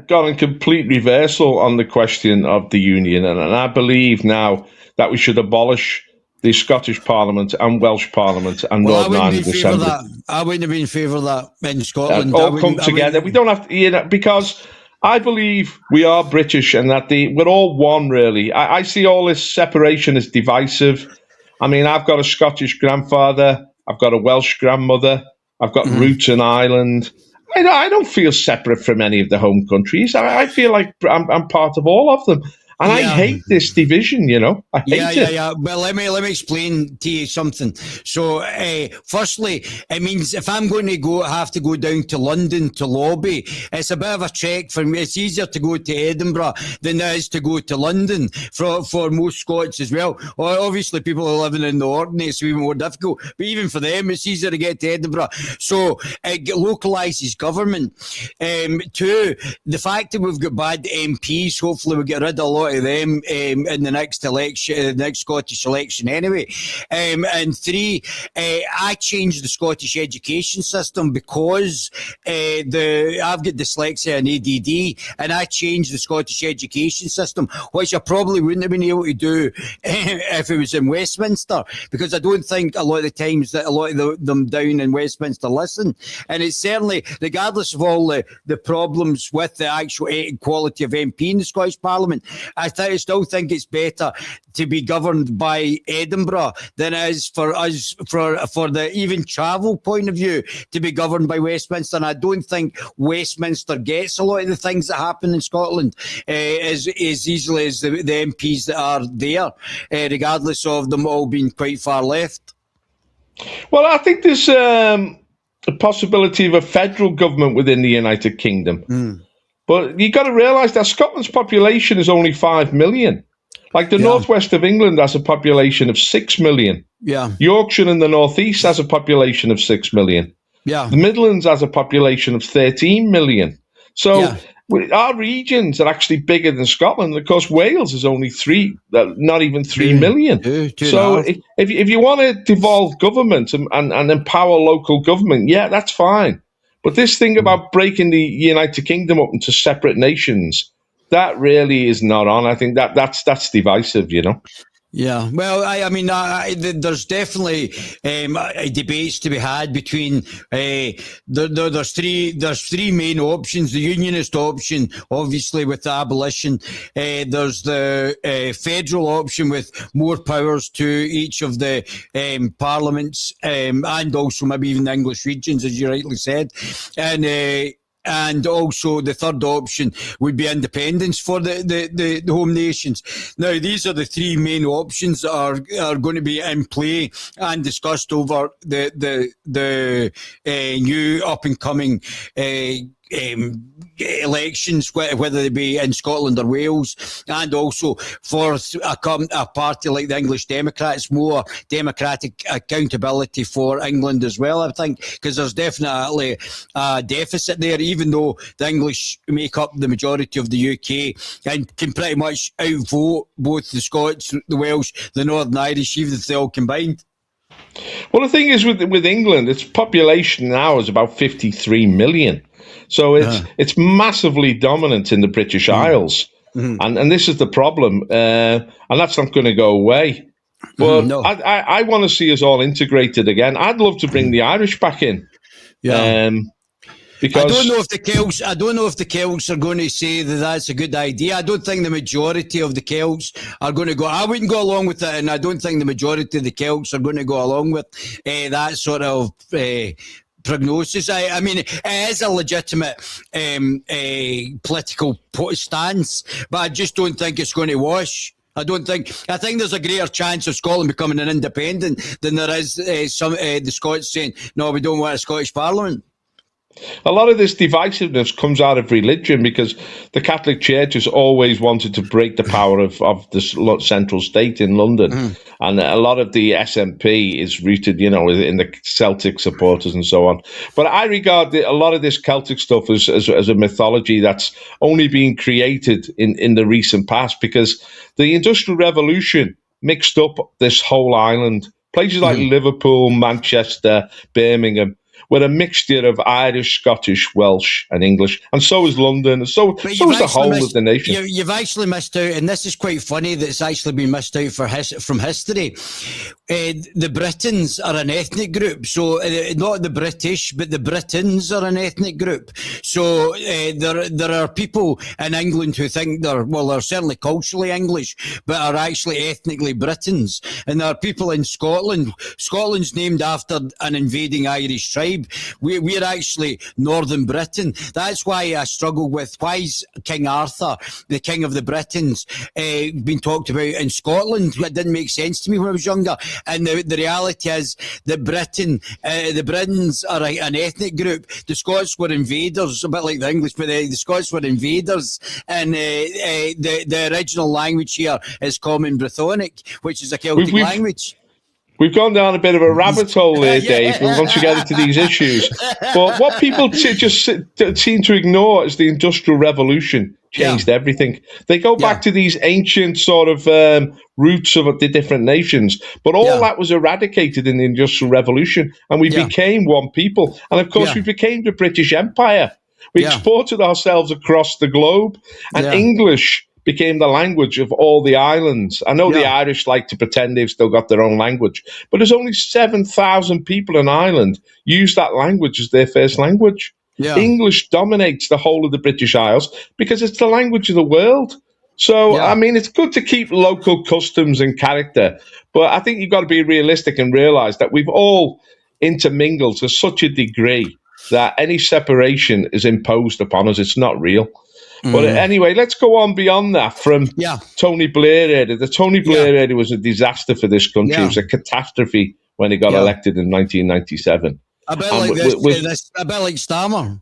gone in complete reversal on the question of the union, and I believe now that we should abolish the Scottish Parliament and Welsh Parliament and Well, I Northern wouldn't be in Ireland favour of Assembly. that. I wouldn't be in favour of that in Scotland. All come together. We don't have to, because I believe we are British and that we're all one, really. I see all this separation as divisive. I mean, I've got a Scottish grandfather, I've got a Welsh grandmother, I've got roots in Ireland. I don't feel separate from any of the home countries. I feel like I'm part of all of them. And I hate this division, I hate it. Yeah. Well, let me explain to you something. So, firstly, it means if I'm going to have to go down to London to lobby, it's a bit of a trek for me. It's easier to go to Edinburgh than it is to go to London for most Scots as well. Obviously, people are living in the Orkney, it's even more difficult. But even for them, it's easier to get to Edinburgh. So, it localises government. Two, the fact that we've got bad MPs, hopefully we'll get rid of a lot of them in the next election, the next Scottish election anyway. And three, I changed the Scottish education system because I've got dyslexia and ADD, and I changed the Scottish education system, which I probably wouldn't have been able to do if it was in Westminster, because I don't think a lot of the times that a lot of them down in Westminster listen. And it's certainly, regardless of all the problems with the actual quality of MP in the Scottish Parliament, I still think it's better to be governed by Edinburgh than it is for us, for the even travel point of view, to be governed by Westminster. And I don't think Westminster gets a lot of the things that happen in Scotland as easily as the MPs that are there, regardless of them all being quite far left. Well, I think there's a possibility of a federal government within the United Kingdom. But you've got to realise that Scotland's population is only 5 million. Like the northwest of England has a population of 6 million. Yeah. Yorkshire in the northeast has a population of 6 million. Yeah. The Midlands has a population of 13 million. So our regions are actually bigger than Scotland. Of course, Wales is only not even 3 million. So if you want to devolve government and empower local government, that's fine. But this thing about breaking the United Kingdom up into separate nations, that really is not on. I think that's divisive, Yeah, well, I mean, there's definitely debates to be had between. There's three main options. The unionist option, obviously, with the abolition. There's the federal option with more powers to each of the parliaments, and also maybe even the English regions, as you rightly said, and also the third option would be independence for the home nations. Now, these are the three main options that are going to be in play and discussed over the new up and coming elections, whether they be in Scotland or Wales, and also for a party like the English Democrats, more democratic accountability for England as well, I think, because there's definitely a deficit there, even though the English make up the majority of the UK and can pretty much outvote both the Scots, the Welsh, the Northern Irish, even if they all combined. Well, the thing is with England, its population now is about 53 million. So it's massively dominant in the British Isles. And this is the problem. And that's not going to go away. But I want to see us all integrated again. I'd love to bring the Irish back in. Because I don't know if the Celts are going to say that that's a good idea. I don't think the majority of the Celts are going to go. I wouldn't go along with it, and I don't think the majority of the Celts are going to go along with that sort of prognosis. I mean, it is a legitimate political stance, but I just don't think it's going to wash. I think there's a greater chance of Scotland becoming an independent than there is the Scots saying, no, we don't want a Scottish Parliament. A lot of this divisiveness comes out of religion, because the Catholic Church has always wanted to break the power of the central state in London. And a lot of the SNP is rooted, in the Celtic supporters and so on. But I regard a lot of this Celtic stuff as a mythology that's only been created in the recent past, because the Industrial Revolution mixed up this whole island. Places like Liverpool, Manchester, Birmingham we're a mixture of Irish, Scottish, Welsh, and English, and so is London, and so is the whole of the nation. You've actually missed out, and this is quite funny that it's actually been missed out from history. The Britons are an ethnic group, so not the British, but the Britons are an ethnic group. So there are people in England who think they're certainly culturally English, but are actually ethnically Britons. And there are people in Scotland. Scotland's named after an invading Irish tribe. We're actually Northern Britain. That's why I struggle with why is King Arthur, the King of the Britons, been talked about in Scotland. It didn't make sense to me when I was younger. And the reality is that the Britons are an ethnic group. The Scots were invaders, a bit like the English, but the Scots were invaders. And the original language here is Common Brythonic, which is a Celtic language. We've gone down a bit of a rabbit hole there, Dave, once we get into these issues. But what people just seem to ignore is the Industrial Revolution changed everything. They go back to these ancient sort of roots of the different nations. But all that was eradicated in the Industrial Revolution, and we became one people. And, of course, we became the British Empire. We exported ourselves across the globe, and English became the language of all the islands. I know the Irish like to pretend they've still got their own language, but there's only 7,000 people in Ireland use that language as their first language. English dominates the whole of the British Isles because it's the language of the world. So, I mean, it's good to keep local customs and character, but I think you've got to be realistic and realise that we've all intermingled to such a degree that any separation is imposed upon us. It's not real. But anyway, let's go on beyond that from Tony Blair era. The Tony Blair era was a disaster for this country. It was a catastrophe when he got elected in 1997. A bit like a bit like Starmer.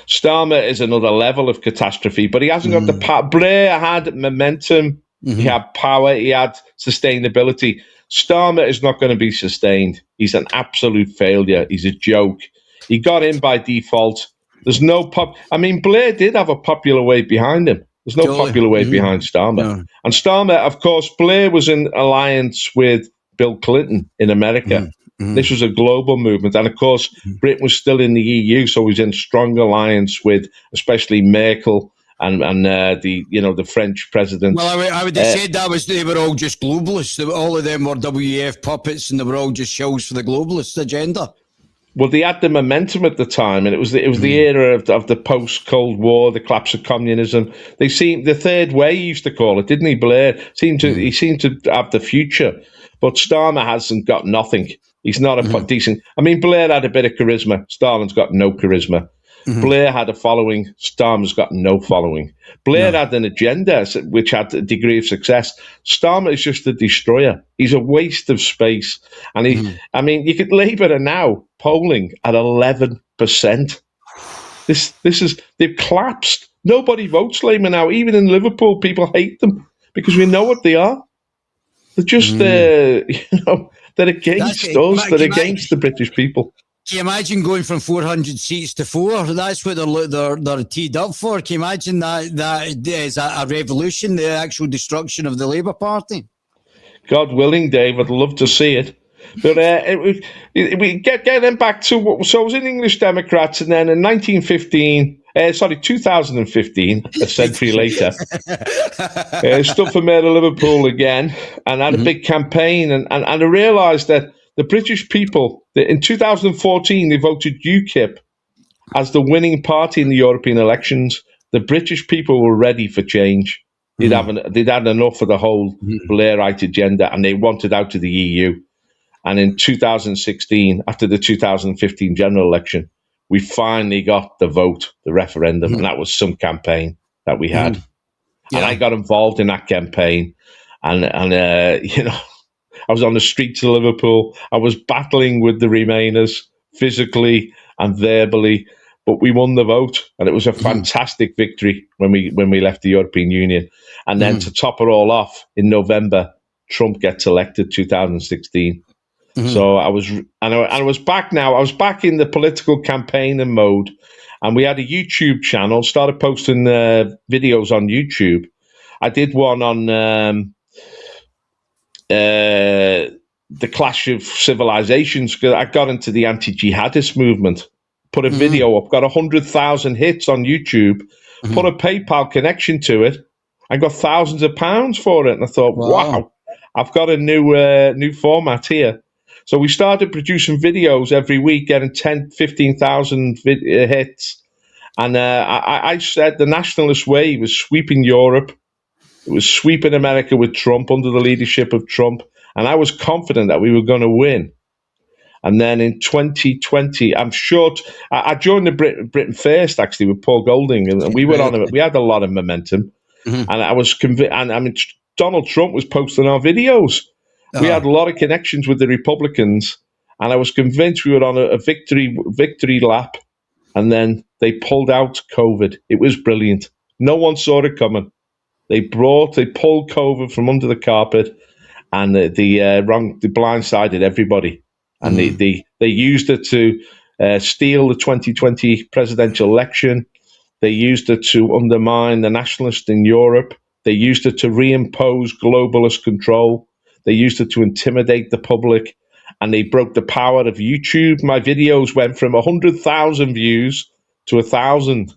Starmer is another level of catastrophe, but he hasn't got the power. Blair had momentum, he had power, he had sustainability. Starmer is not going to be sustained. He's an absolute failure. He's a joke. He got in by default. There's no I mean, Blair did have a popular weight behind him. There's no popular weight behind Starmer. No. And Starmer, of course, Blair was in alliance with Bill Clinton in America. This was a global movement. And, of course, Britain was still in the EU, so he was in strong alliance with especially Merkel and the French president. Well, I would have said they were all just globalists. All of them were WEF puppets, and they were all just shells for the globalist agenda. Well, they had the momentum at the time, and it was the era of the post-Cold War, the collapse of communism. They seemed the third way, he used to call it, didn't he? Blair he seemed to have the future, but Starmer hasn't got nothing. He's not a decent. I mean, Blair had a bit of charisma. Starmer's got no charisma. Blair had a following. Starmer's got no following. Blair had an agenda which had a degree of success. Starmer is just a destroyer. He's a waste of space. And I mean, you could Labour are now polling at 11%. They've collapsed. Nobody votes Labour now. Even in Liverpool, people hate them because we know what they are. They're just, they're against us. They're against the British people. Can you imagine going from 400 seats to 4? That's what they're teed up for. Can you imagine that is a revolution, the actual destruction of the Labour Party? God willing, Dave, I'd love to see it. But we get them back to so I was in English Democrats, and then in 2015, a century later, stood for Mayor of Liverpool again, and had a big campaign, and I realised that the British people, in 2014, they voted UKIP as the winning party in the European elections. The British people were ready for change. They'd had enough of the whole Blairite agenda, and they wanted out of the EU. And in 2016, after the 2015 general election, we finally got the vote, the referendum, and that was some campaign that we had. And I got involved in that campaign, and I was on the streets of Liverpool. I was battling with the Remainers physically and verbally, but we won the vote, and it was a fantastic victory when we left the European Union. And then to top it all off, in November, Trump gets elected, 2016. So I was back now. I was back in the political campaigning mode, and we had a YouTube channel. Started posting videos on YouTube. I did one on the clash of civilizations. I got into the anti-jihadist movement, put a video up, got 100,000 hits on YouTube, put a PayPal connection to it, and got thousands of pounds for it. And I thought, wow, I've got a new format here. So we started producing videos every week, getting 10, 15,000 hits. And I said the nationalist wave was sweeping Europe. It was sweeping America with Trump, under the leadership of Trump. And I was confident that we were going to win. And then in 2020, I joined the Britain First, actually, with Paul Golding. And we were on it. We had a lot of momentum. And I was convinced. And I mean, Donald Trump was posting our videos. We had a lot of connections with the Republicans. And I was convinced we were on a victory lap. And then they pulled out COVID. It was brilliant. No one saw it coming. They pulled COVID from under the carpet, and they blindsided everybody. And they used it to steal the 2020 presidential election. They used it to undermine the nationalists in Europe. They used it to reimpose globalist control. They used it to intimidate the public. And they broke the power of YouTube. My videos went from 100,000 views to 1,000.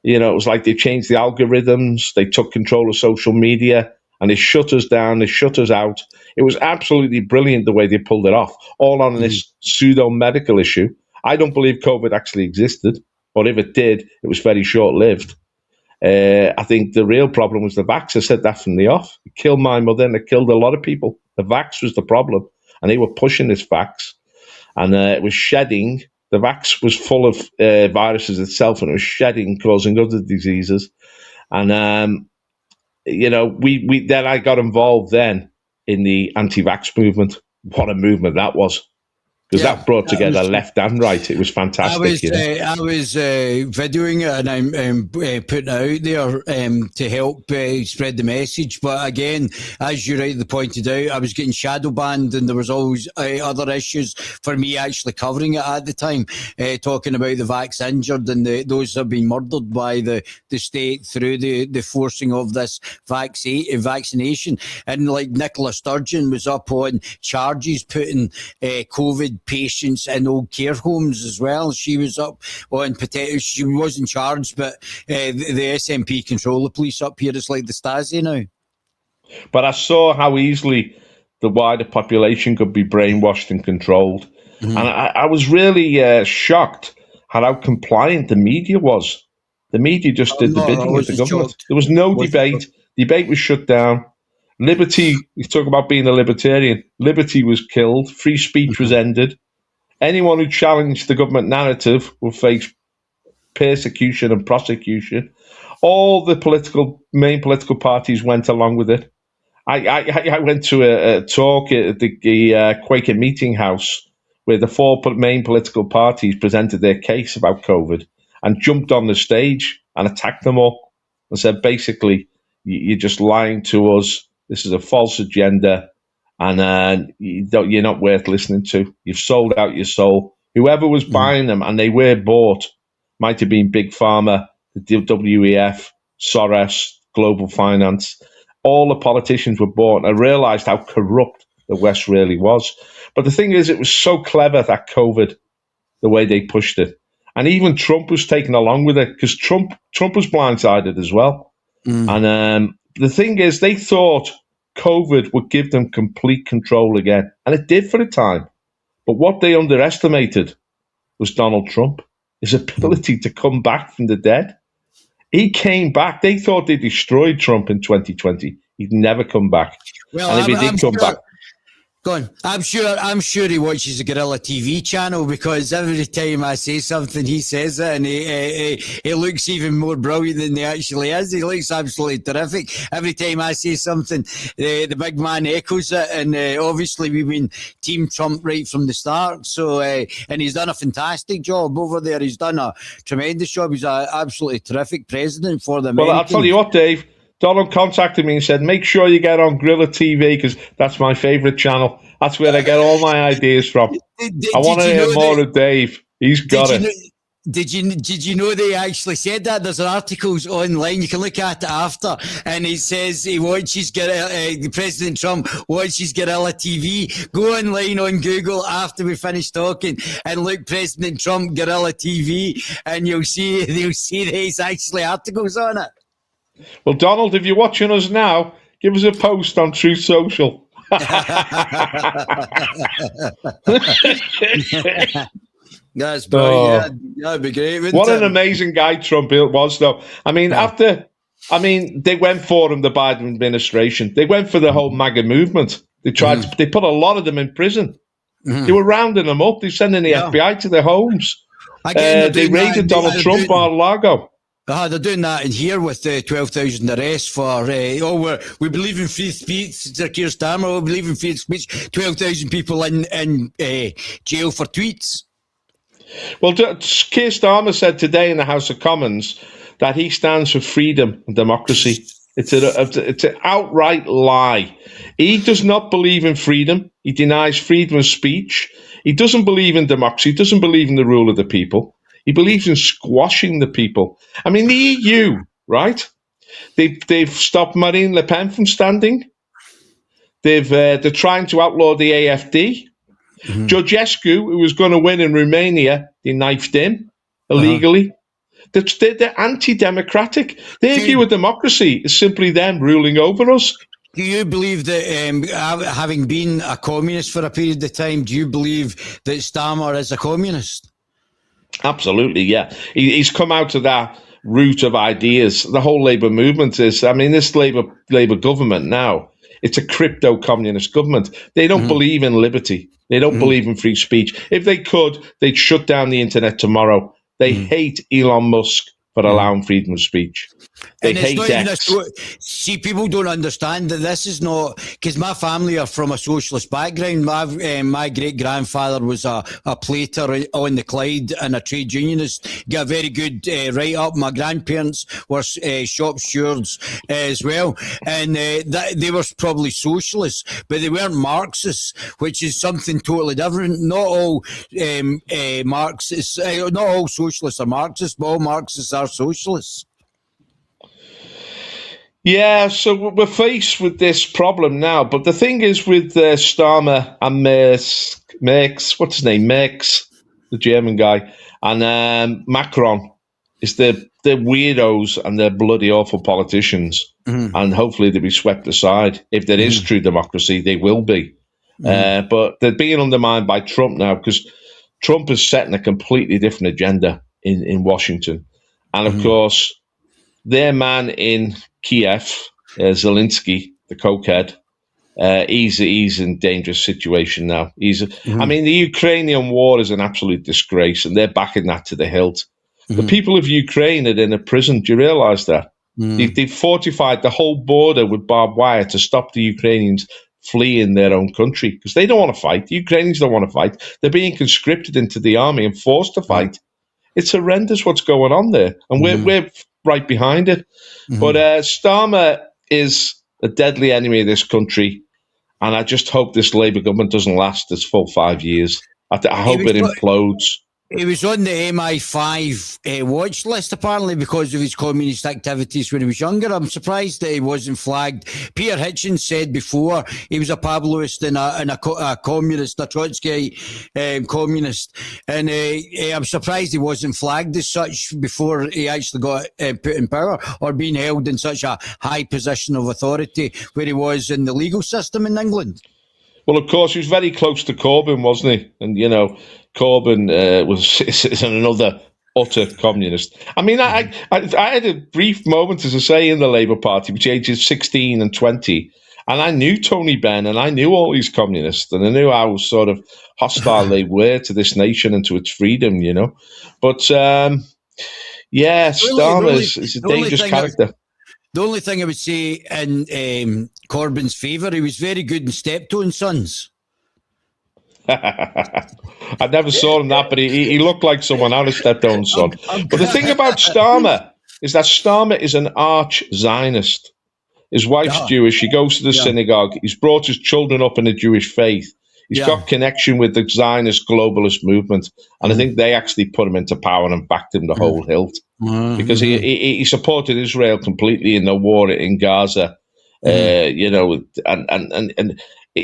You know, it was like they changed the algorithms. They took control of social media, and they shut us down. They shut us out. It was absolutely brilliant the way they pulled it off, all on this pseudo-medical issue. I don't believe COVID actually existed, or if it did, it was very short-lived. I think the real problem was the vax. I said that from the off. It killed my mother, and it killed a lot of people. The vax was the problem. And they were pushing this vax, and it was shedding. The vax was full of viruses itself, and it was shedding, causing other diseases. And then I got involved then in the anti-vax movement. What a movement that was! Because that brought together left and right. It was fantastic. I was videoing it, and I'm putting it out there to help spread the message. But again, as you rightly pointed out, I was getting shadow banned, and there was always other issues for me actually covering it at the time, talking about the vax injured and those who have been murdered by the state through the forcing of this vaccination. And like Nicola Sturgeon was up on charges putting COVID patients in old care homes as well. She was up on she wasn't charged, but the SNP control the police up here. It's like the Stasi now. But I saw how easily the wider population could be brainwashed and controlled. And I was really shocked at how compliant the media was. The media just did the bidding of the government. There was no debate. Debate was shut down. Liberty, you talk about being a libertarian, liberty was killed, free speech was ended. Anyone who challenged the government narrative will face persecution and prosecution. All the main political parties went along with it. I went to a talk at the Quaker Meeting House where the four main political parties presented their case about COVID and jumped on the stage and attacked them all and said, basically, you're just lying to us. This is a false agenda, and you're not worth listening to. You've sold out your soul. Whoever was buying them, and they were bought, might have been Big Pharma, the WEF, Soros, Global Finance. All the politicians were bought. I realized how corrupt the West really was. But the thing is, it was so clever, that COVID, the way they pushed it. And even Trump was taken along with it, because Trump was blindsided as well. And the thing is, they thought COVID would give them complete control again. And it did for a time. But what they underestimated was Donald Trump, his ability to come back from the dead. He came back. They thought they destroyed Trump in 2020. He'd never come back. Well, and if he did come back... Go on. I'm sure he watches a Guerrilla TV channel, because every time I say something, he says it, and he looks even more brilliant than he actually is. He looks absolutely terrific. Every time I say something, the big man echoes it, and obviously we've been Team Trump right from the start. So, and he's done a fantastic job over there. He's done a tremendous job. He's an absolutely terrific president for the Americans. Well, I'll tell you what, Dave. Donald contacted me and said, make sure you get on Guerrilla TV, because that's my favourite channel. That's where I get all my ideas from. I want to hear more of Dave. He's got it. Did you know they actually said that? There's articles online. You can look at it after, and he says he watches President Trump watches Guerrilla TV. Go online on Google after we finish talking and look President Trump Guerrilla TV, and you'll see there's actually articles on it. Well, Donald, if you're watching us now, give us a post on Truth Social. That's brilliant. That'd be great. What an amazing guy Trump was, though. I mean, they went for him, the Biden administration. They went for the whole MAGA movement. They tried they put a lot of them in prison. They were rounding them up. They're sending the FBI to their homes. Again, they raided Donald Trump Mar-a-Lago. They're doing that in here with 12,000 arrests for, we believe in free speech, Sir Keir Starmer, we believe in free speech, 12,000 people in jail for tweets. Well, Keir Starmer said today in the House of Commons that he stands for freedom and democracy. It's an outright lie. He does not believe in freedom. He denies freedom of speech. He doesn't believe in democracy. He doesn't believe in the rule of the people. He believes in squashing the people. I mean, the EU, right? They've stopped Marine Le Pen from standing. They're trying to outlaw the AfD. Georgescu, who was going to win in Romania, they knifed him illegally. They're anti-democratic. Their view of democracy is simply them ruling over us. Do you believe that, having been a communist for a period of time, do you believe that Starmer is a communist? Absolutely, yeah. He's come out of that route of ideas. The whole Labour movement is, I mean, this Labour government now, it's a crypto-communist government. They don't believe in liberty. They don't believe in free speech. If they could, they'd shut down the internet tomorrow. They hate Elon Musk for allowing freedom of speech. They hate X. See, people don't understand that this is not, because my family are from a socialist background. My great-grandfather was a plater on the Clyde and a trade unionist. Got a very good write-up. My grandparents were shop stewards as well. And they were probably socialists, but they weren't Marxists, which is something totally different. Not all Marxists, not all socialists are Marxists, but all Marxists are socialists. Yeah, so we're faced with this problem now. But the thing is with Starmer and Merz, what's his name? Merz, the German guy, and Macron, is they're weirdos and they're bloody awful politicians. And hopefully they'll be swept aside. If there is true democracy, they will be. But they're being undermined by Trump now because Trump is setting a completely different agenda in Washington. And of course, their man in Kiev, Zelensky, the cokehead, he's in a dangerous situation now. I mean, the Ukrainian war is an absolute disgrace, and they're backing that to the hilt. The people of Ukraine are in a prison. Do you realise that? They've fortified the whole border with barbed wire to stop the Ukrainians fleeing their own country because they don't want to fight. The Ukrainians don't want to fight. They're being conscripted into the army and forced to fight. It's horrendous what's going on there, and we're right behind it. But Starmer is a deadly enemy of this country, and I just hope this Labour government doesn't last its full 5 years. I hope it implodes. He was on the MI5 watch list, apparently, because of his communist activities when he was younger. I'm surprised that he wasn't flagged. Peter Hitchens said before he was a Pavlovist and a communist, a Trotsky communist. And I'm surprised he wasn't flagged as such before he actually got put in power or being held in such a high position of authority where he was in the legal system in England. Well, of course, he was very close to Corbyn, wasn't he? And, you know, Corbyn is another utter communist. I mean, I had a brief moment, as I say, in the Labour Party, which ages 16 and 20, and I knew Tony Benn and I knew all these communists, and I knew how sort of hostile they were to this nation and to its freedom, you know. But, yeah, Starmer is a dangerous character. The only thing I would say in Corbyn's favour, he was very good in Steptoe and Sons. I never saw him that, but he looked like someone out of Steptoe and Son. But the thing about Starmer is that Starmer is an arch-Zionist. His wife's Jewish. He goes to the synagogue. He's brought his children up in the Jewish faith. He's got connection with the Zionist globalist movement, and I think they actually put him into power and backed him the whole hilt because he supported Israel completely in the war in Gaza. You know, and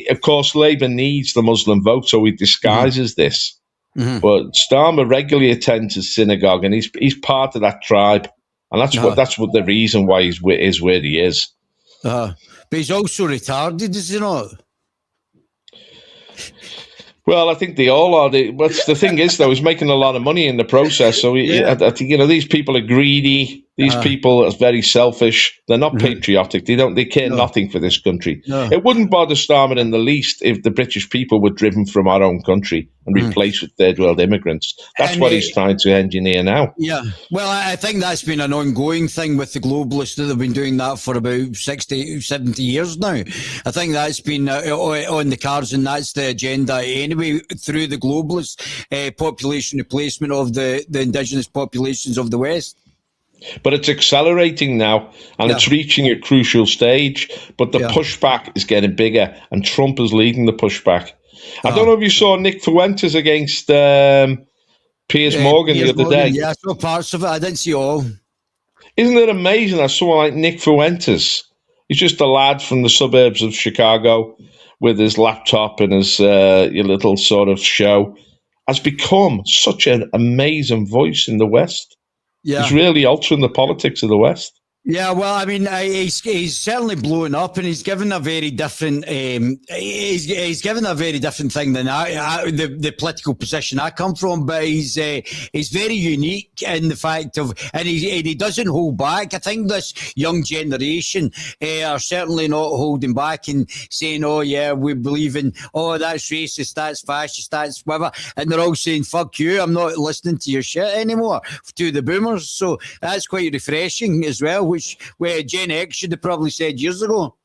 of course, Labour needs the Muslim vote, so he disguises this. But Starmer regularly attends his synagogue, and he's part of that tribe, and that's what the reason why he's where he is. But he's also retarded, is he not? Well, I think they all are. But the thing is, though, he's making a lot of money in the process. So, I think, you know, these people are greedy. These people are very selfish. They're not patriotic. They care nothing for this country. It wouldn't bother Starmer in the least if the British people were driven from our own country and replaced with third world immigrants. That's what he's trying to engineer now. Yeah. Well, I think that's been an ongoing thing with the globalists. They've been doing that for about 60, 70 years now. I think that's been on the cards, and that's the agenda anyway, through the globalist population replacement of the indigenous populations of the West. But it's accelerating now, and it's reaching a crucial stage. But the pushback is getting bigger, and Trump is leading the pushback. I don't know if you saw Nick Fuentes against Piers Morgan the other day. Yeah, I saw parts of it. I didn't see all. Isn't it amazing that someone like Nick Fuentes, he's just a lad from the suburbs of Chicago with his laptop and his little sort of show, has become such an amazing voice in the West. Yeah. He's really altering the politics of the West. Yeah, well, I mean, he's certainly blown up, and he's given a very different. He's given a very different thing than the political position I come from. But he's very unique in the fact of, and he doesn't hold back. I think this young generation are certainly not holding back and saying, "Oh yeah, we believe in, oh that's racist, that's fascist, that's whatever," and they're all saying, "Fuck you, I'm not listening to your shit anymore." To the boomers, so that's quite refreshing as well. Where Gen X should have probably said years ago.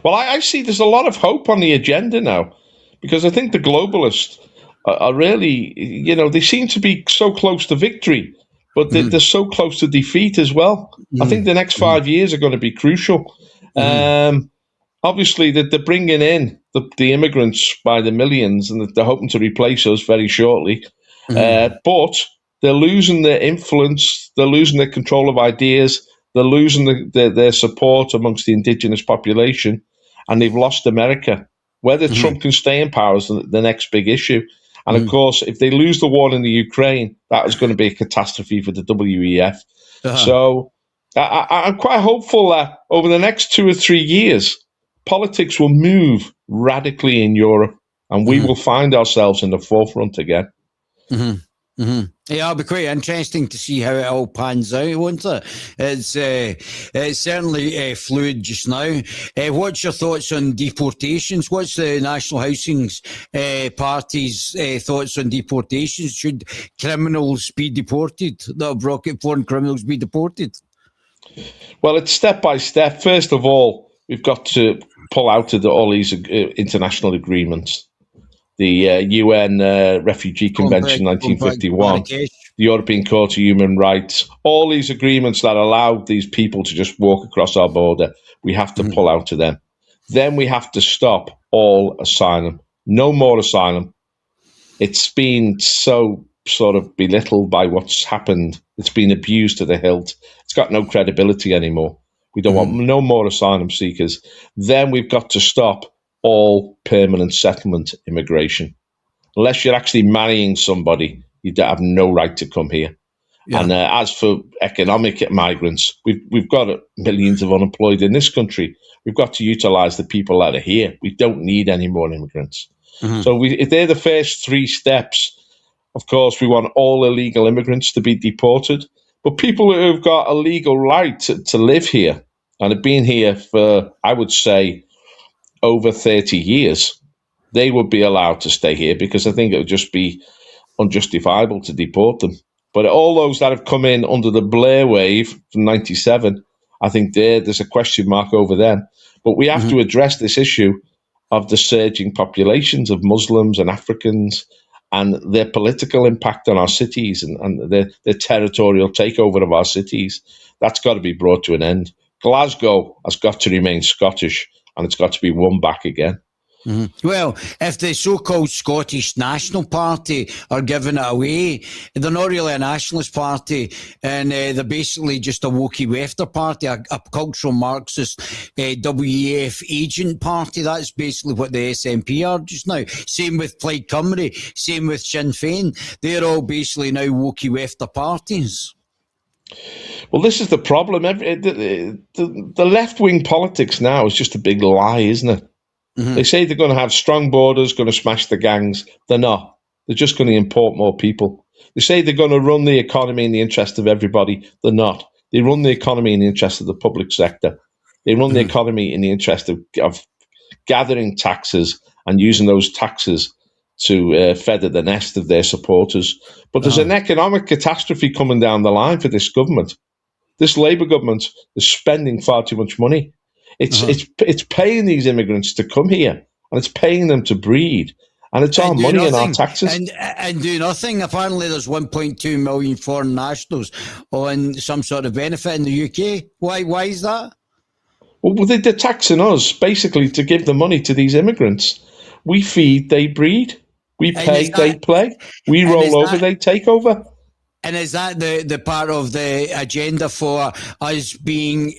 Well, I see there's a lot of hope on the agenda now, because I think the globalists are really, you know, they seem to be so close to victory, but they're so close to defeat as well. I think the next 5 years are going to be crucial. Obviously, that they're bringing in the immigrants by the millions, and that they're hoping to replace us very shortly. But they're losing their influence. They're losing their control of ideas. They're losing their support amongst the indigenous population, and they've lost America. Whether Trump can stay in power is the next big issue. And of course, if they lose the war in the Ukraine, that is going to be a catastrophe for the WEF. So I'm quite hopeful that over the next 2 or 3 years, politics will move radically in Europe, and we will find ourselves in the forefront again. Yeah, it'll be quite interesting to see how it all pans out, won't it? It's certainly fluid just now. What's your thoughts on deportations? What's the National Housing Party's thoughts on deportations? Should criminals be deported? Foreign criminals be deported? Well, it's step by step. First of all, we've got to pull out of all these international agreements. The UN Refugee Convention 1951, the European Court of Human Rights, all these agreements that allow these people to just walk across our border, we have to pull out of them. Then we have to stop all asylum. No more asylum. It's been so sort of belittled by what's happened. It's been abused to the hilt. It's got no credibility anymore. We don't want no more asylum seekers. Then we've got to stop all permanent settlement immigration. Unless you're actually marrying somebody, you have no right to come here. Yeah. And as for economic migrants, we've got millions of unemployed in this country. We've got to utilize the people that are here. We don't need any more immigrants. So if they're the first 3 steps, of course, we want all illegal immigrants to be deported. But people who've got a legal right to live here and have been here for, I would say, over 30 years, they would be allowed to stay here, because I think it would just be unjustifiable to deport them. But all those that have come in under the Blair wave from 97, I think there's a question mark over them. But we have to address this issue of the surging populations of Muslims and Africans and their political impact on our cities and their territorial takeover of our cities. That's got to be brought to an end. Glasgow has got to remain Scottish, and it's got to be won back again. Well, if the so-called Scottish National Party are giving it away, they're not really a nationalist party, and they're basically just a wokey wefter party, a cultural Marxist WEF agent party. That's basically what the SNP are just now. Same with Plaid Cymru, same with Sinn Féin. They're all basically now wokey wefter parties. Well, this is the problem. The left-wing politics now is just a big lie, isn't it? They say they're going to have strong borders, going to smash the gangs. They're not. They're just going to import more people. They say they're going to run the economy in the interest of everybody. They're not. They run the economy in the interest of the public sector. They run the economy in the interest of gathering taxes and using those taxes to feather the nest of their supporters. But there's an economic catastrophe coming down the line for this government. This Labour government is spending far too much money. It's paying these immigrants to come here, and it's paying them to breed, and it's our money and our taxes. And do nothing. Apparently there's 1.2 million foreign nationals on some sort of benefit in the UK. Why is that? Well, they're taxing us, basically, to give the money to these immigrants. We feed, they breed. We pay, they play. We roll over, they take over. And is that the part of the agenda for us being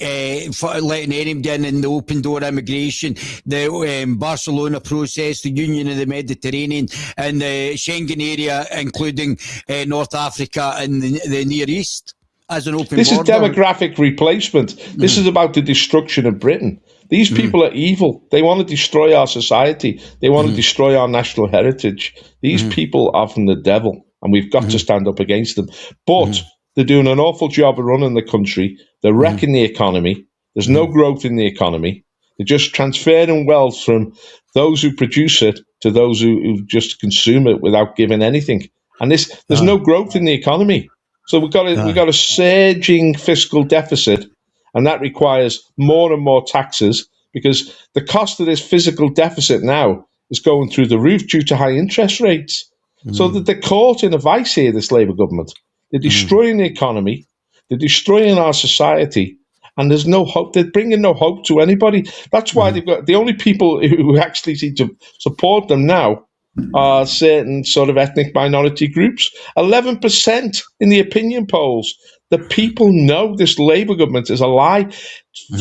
for letting anybody in the open door immigration, the Barcelona process, the Union of the Mediterranean, and the Schengen area, including North Africa and the Near East, as an open This border? is demographic replacement. This is about the destruction of Britain. These people are evil. They want to destroy our society. They want to destroy our national heritage. These people are from the devil, and we've got to stand up against them. But they're doing an awful job of running the country. They're wrecking the economy. There's no growth in the economy. They're just transferring wealth from those who produce it to those who just consume it without giving anything. And there's no growth in the economy. So we've got a surging fiscal deficit, and that requires more and more taxes, because the cost of this fiscal deficit now is going through the roof due to high interest rates. So that they're caught in a vice here, this Labour government. They're destroying the economy, they're destroying our society, and there's no hope. They're bringing no hope to anybody. That's why they've got the only people who actually seem to support them now are certain sort of ethnic minority groups. 11% in the opinion polls. The people know this Labour government is a lie.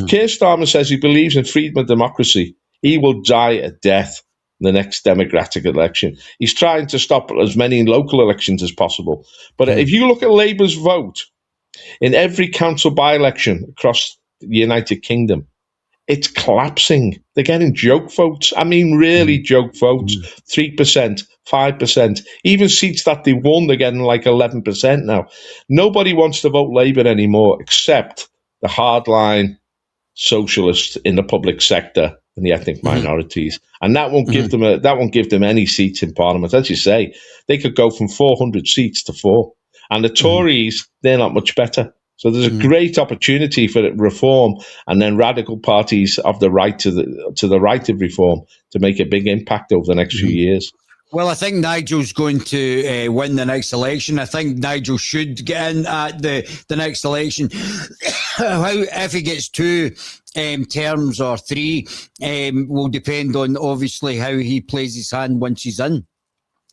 Keir Starmer says he believes in freedom and democracy. He will die a death in the next democratic election. He's trying to stop as many local elections as possible. But if you look at Labour's vote in every council by-election across the United Kingdom, it's collapsing. They're getting joke votes. I mean, really joke votes. 3%, 5%. Even seats that they won, they're getting like 11% now. Nobody wants to vote Labour anymore, except the hardline socialists in the public sector and the ethnic minorities. And that won't give them any seats in Parliament. As you say, they could go from 400 seats to 4. And the Tories, they're not much better. So there's a great opportunity for reform, and then radical parties of the right to the right of reform to make a big impact over the next few years. Well, I think Nigel's going to win the next election. I think Nigel should get in at the next election. If he gets 2 terms or 3 will depend on, obviously, how he plays his hand once he's in.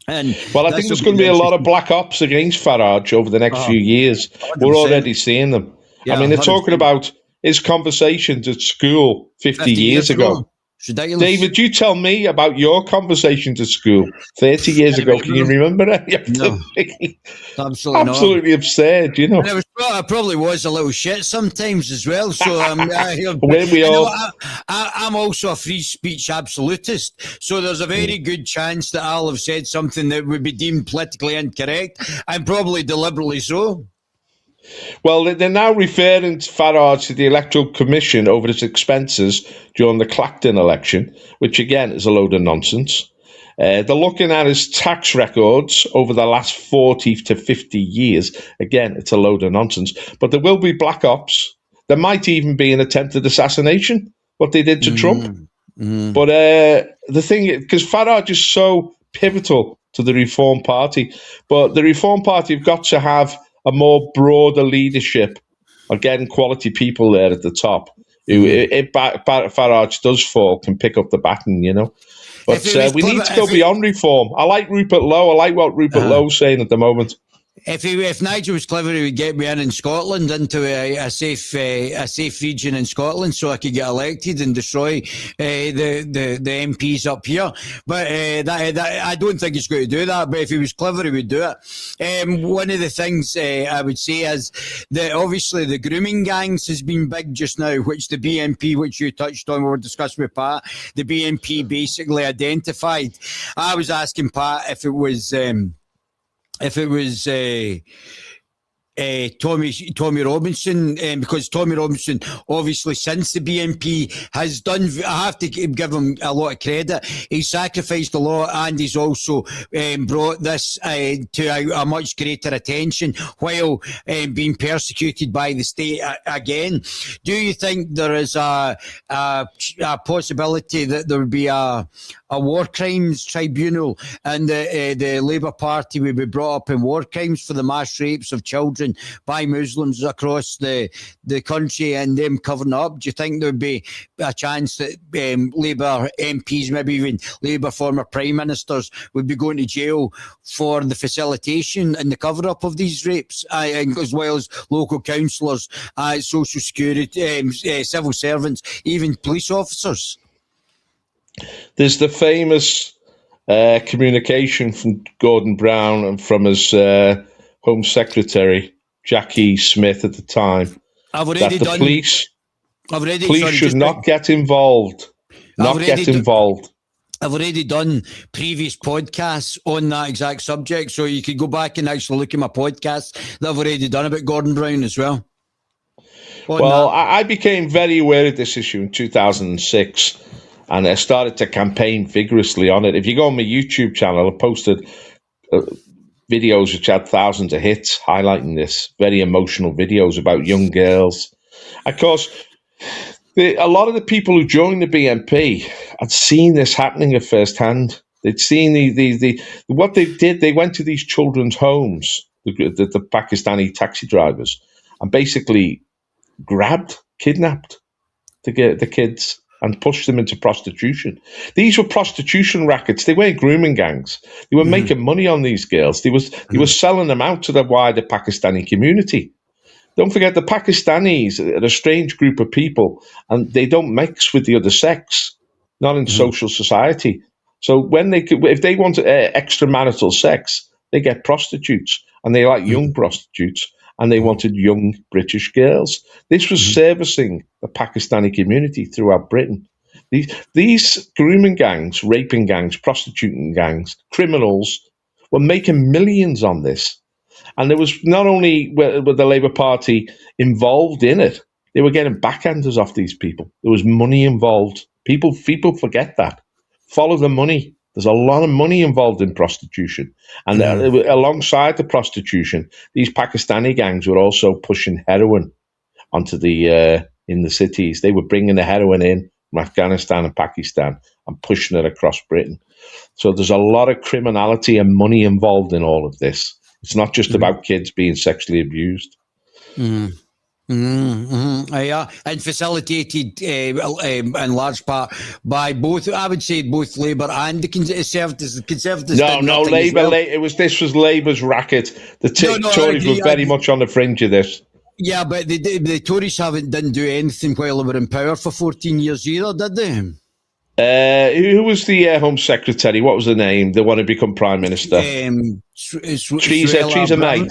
Well, I think there's going to be a lot of black ops against Farage over the next few years. 100%. We're already seeing them. I mean, they're 100%. Talking about his conversations at school 50 years ago. Ridiculous. David, you tell me about your conversations at school 30 years ago. Can you remember it? No, absolutely absurd, you know. And I probably was a little shit sometimes as well. So I'm also a free speech absolutist. So there's a very good chance that I'll have said something that would be deemed politically incorrect, and probably deliberately so. Well, they're now referring Farage to the Electoral Commission over his expenses during the Clacton election, which again is a load of nonsense. They're looking at his tax records over the last 40 to 50 years. Again, it's a load of nonsense. But there will be black ops. There might even be an attempted assassination, what they did to Trump. But the thing, because Farage is so pivotal to the Reform Party, but the Reform Party have got to have a more broader leadership, again, quality people there at the top, who, if Farage does fall, can pick up the baton, you know. But we need to go beyond reform. I like Rupert Lowe. I like what Rupert Lowe's saying at the moment. If Nigel was clever, he would get me in Scotland into a safe region in Scotland, so I could get elected and destroy the MPs up here. But I don't think he's going to do that. But if he was clever, he would do it. One of the things I would say is that obviously the grooming gangs has been big just now, which the BNP, which you touched on, we were discussing with Pat, the BNP basically identified. I was asking Pat if it was Tommy Robinson, because Tommy Robinson, obviously, since the BNP has done, I have to give him a lot of credit. He's sacrificed a lot, and he's also brought this to a much greater attention while being persecuted by the state again. Do you think there is a possibility that there would be a war crimes tribunal, and the Labour Party would be brought up in war crimes for the mass rapes of children by Muslims across the country and them covering up? Do you think there would be a chance that Labour MPs, maybe even Labour former Prime Ministers, would be going to jail for the facilitation and the cover-up of these rapes, as well as local councillors, social security, civil servants, even police officers? There's the famous communication from Gordon Brown and from his Home Secretary, Jackie Smith, at the time, that the police should not get involved. I've already done previous podcasts on that exact subject, so you could go back and actually look at my podcast that I've already done about Gordon Brown as well. Well, I became very aware of this issue in 2006, and I started to campaign vigorously on it. If you go on my YouTube channel, I posted videos which had thousands of hits highlighting this, very emotional videos about young girls. Of course, a lot of the people who joined the BNP had seen this happening at first hand. They'd seen what they did. They went to these children's homes, the Pakistani taxi drivers, and basically kidnapped the kids and pushed them into prostitution. These were prostitution rackets. They weren't grooming gangs. They were making money on these girls. They were selling them out to the wider Pakistani community. Don't forget, the Pakistanis are a strange group of people, and they don't mix with the other sex, not in social society. So if they want extramarital sex, they get prostitutes, and they like young prostitutes, and they wanted young British girls. This was servicing the Pakistani community throughout Britain. These grooming gangs, raping gangs, prostituting gangs, criminals were making millions on this. And there was not only were the Labour Party involved in it, they were getting backhanders off these people. There was money involved. People forget that. Follow the money. There's a lot of money involved in prostitution. And alongside the prostitution, these Pakistani gangs were also pushing heroin onto in the cities. They were bringing the heroin in from Afghanistan and Pakistan and pushing it across Britain. So there's a lot of criminality and money involved in all of this. It's not just about kids being sexually abused. Yeah, and facilitated in large part by both, I would say, both Labour and the Conservatives. The Conservatives No, Labour. Well. This was Labour's racket. The Tories were very much on the fringe of this. Yeah, but the Tories didn't do anything while they were in power for 14 years either, did they? Who was the Home Secretary? What was the name? The one who become Prime Minister? Theresa May.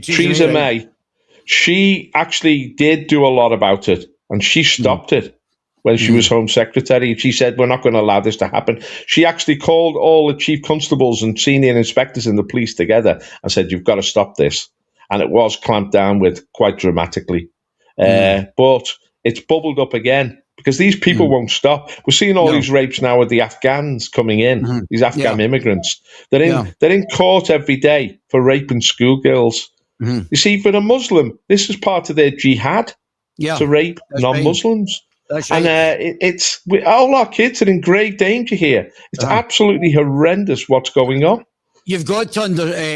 Theresa May. She actually did do a lot about it, and she stopped it when she was Home Secretary. She said, we're not going to allow this to happen. She actually called all the chief constables and senior inspectors in the police together and said, you've got to stop this. And it was clamped down with quite dramatically. But it's bubbled up again because these people won't stop. We're seeing all these rapes now with the Afghans coming in, these Afghan immigrants. They're in court every day for raping schoolgirls. You see, for a Muslim, this is part of their jihad to rape non-Muslims. Right. And all our kids are in grave danger here. It's absolutely horrendous what's going on. You've got to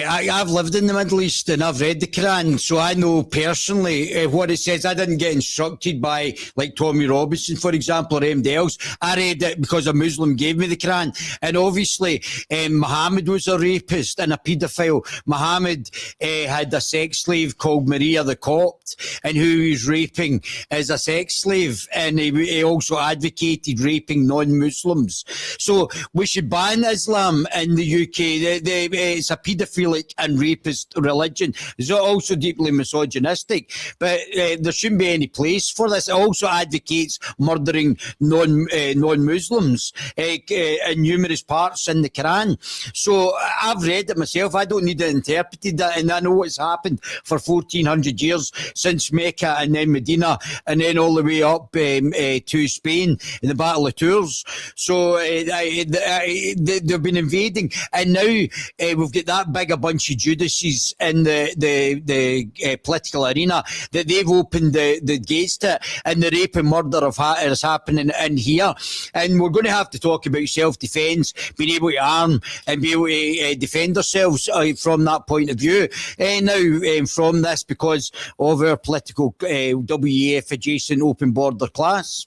I've lived in the Middle East and I've read the Quran, so I know personally what it says. I didn't get instructed by, like, Tommy Robinson, for example, or anybody else. I read it because a Muslim gave me the Quran. And obviously, Muhammad was a rapist and a paedophile. Muhammad had a sex slave called Maria the Copt, and who he was raping as a sex slave. And he also advocated raping non-Muslims. So we should ban Islam in the UK. It's a paedophilic and rapist religion. It's also deeply misogynistic, but there shouldn't be any place for this. It also advocates murdering non-Muslims in numerous parts in the Quran. So I've read it myself. I don't need it interpreted, and I know what's happened for 1400 years since Mecca and then Medina and then all the way up to Spain in the Battle of Tours. So they've been invading, and now we've got that big a bunch of Judases in the political arena that they've opened the gates to it, and the rape and murder is happening in here. And we're going to have to talk about self-defence, being able to arm and be able to defend ourselves from that point of view. Now, from this, because of our political WEF adjacent open border class.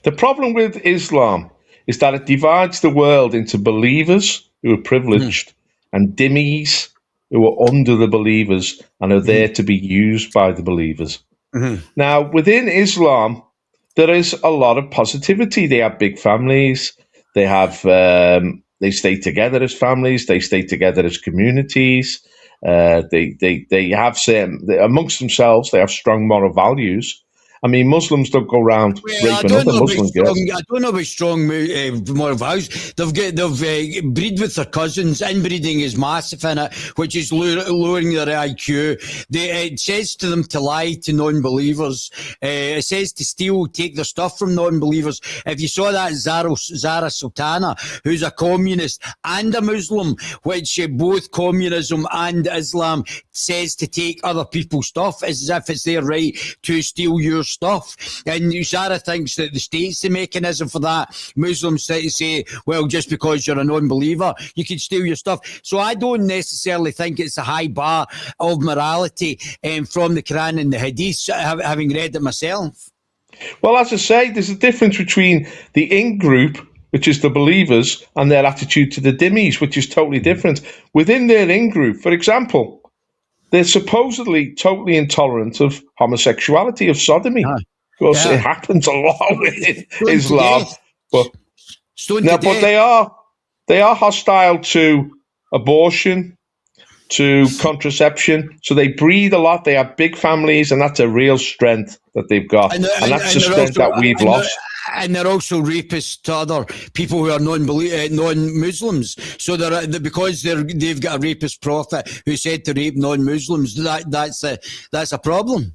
The problem with Islam is that it divides the world into believers who are privileged and dhimmis who are under the believers and are there to be used by the believers. Now, within Islam, there is a lot of positivity. They have big families. They have they stay together as families. They stay together as communities. They have amongst themselves. They have strong moral values. I mean, Muslims don't go around raping other Muslim girls. I don't know about strong moral values. They've breed with their cousins. Inbreeding is massive in it, which is lowering their IQ. It says to them to lie to non-believers. It says to steal, take their stuff from non-believers. If you saw that Zara Sultana, who's a communist and a Muslim, which both communism and Islam says to take other people's stuff as if it's their right to steal your stuff. And Zara thinks that the state's the mechanism for that. Muslims say, well, just because you're a non-believer, you can steal your stuff. So I don't necessarily think it's a high bar of morality from the Quran and the Hadith, having read it myself. Well, as I say, there's a difference between the in-group, which is the believers, and their attitude to the dhimmis, which is totally different. Within their in-group, for example, they're supposedly totally intolerant of homosexuality, of sodomy. Of course, it happens a lot within Islam. But they are hostile to abortion, to contraception. So they breed a lot. They have big families, and that's a real strength that they've got. And that's the strength that we've lost. And they're also rapists to other people who are non-Muslims. So because they've got a rapist prophet who said to rape non-Muslims, that's a problem.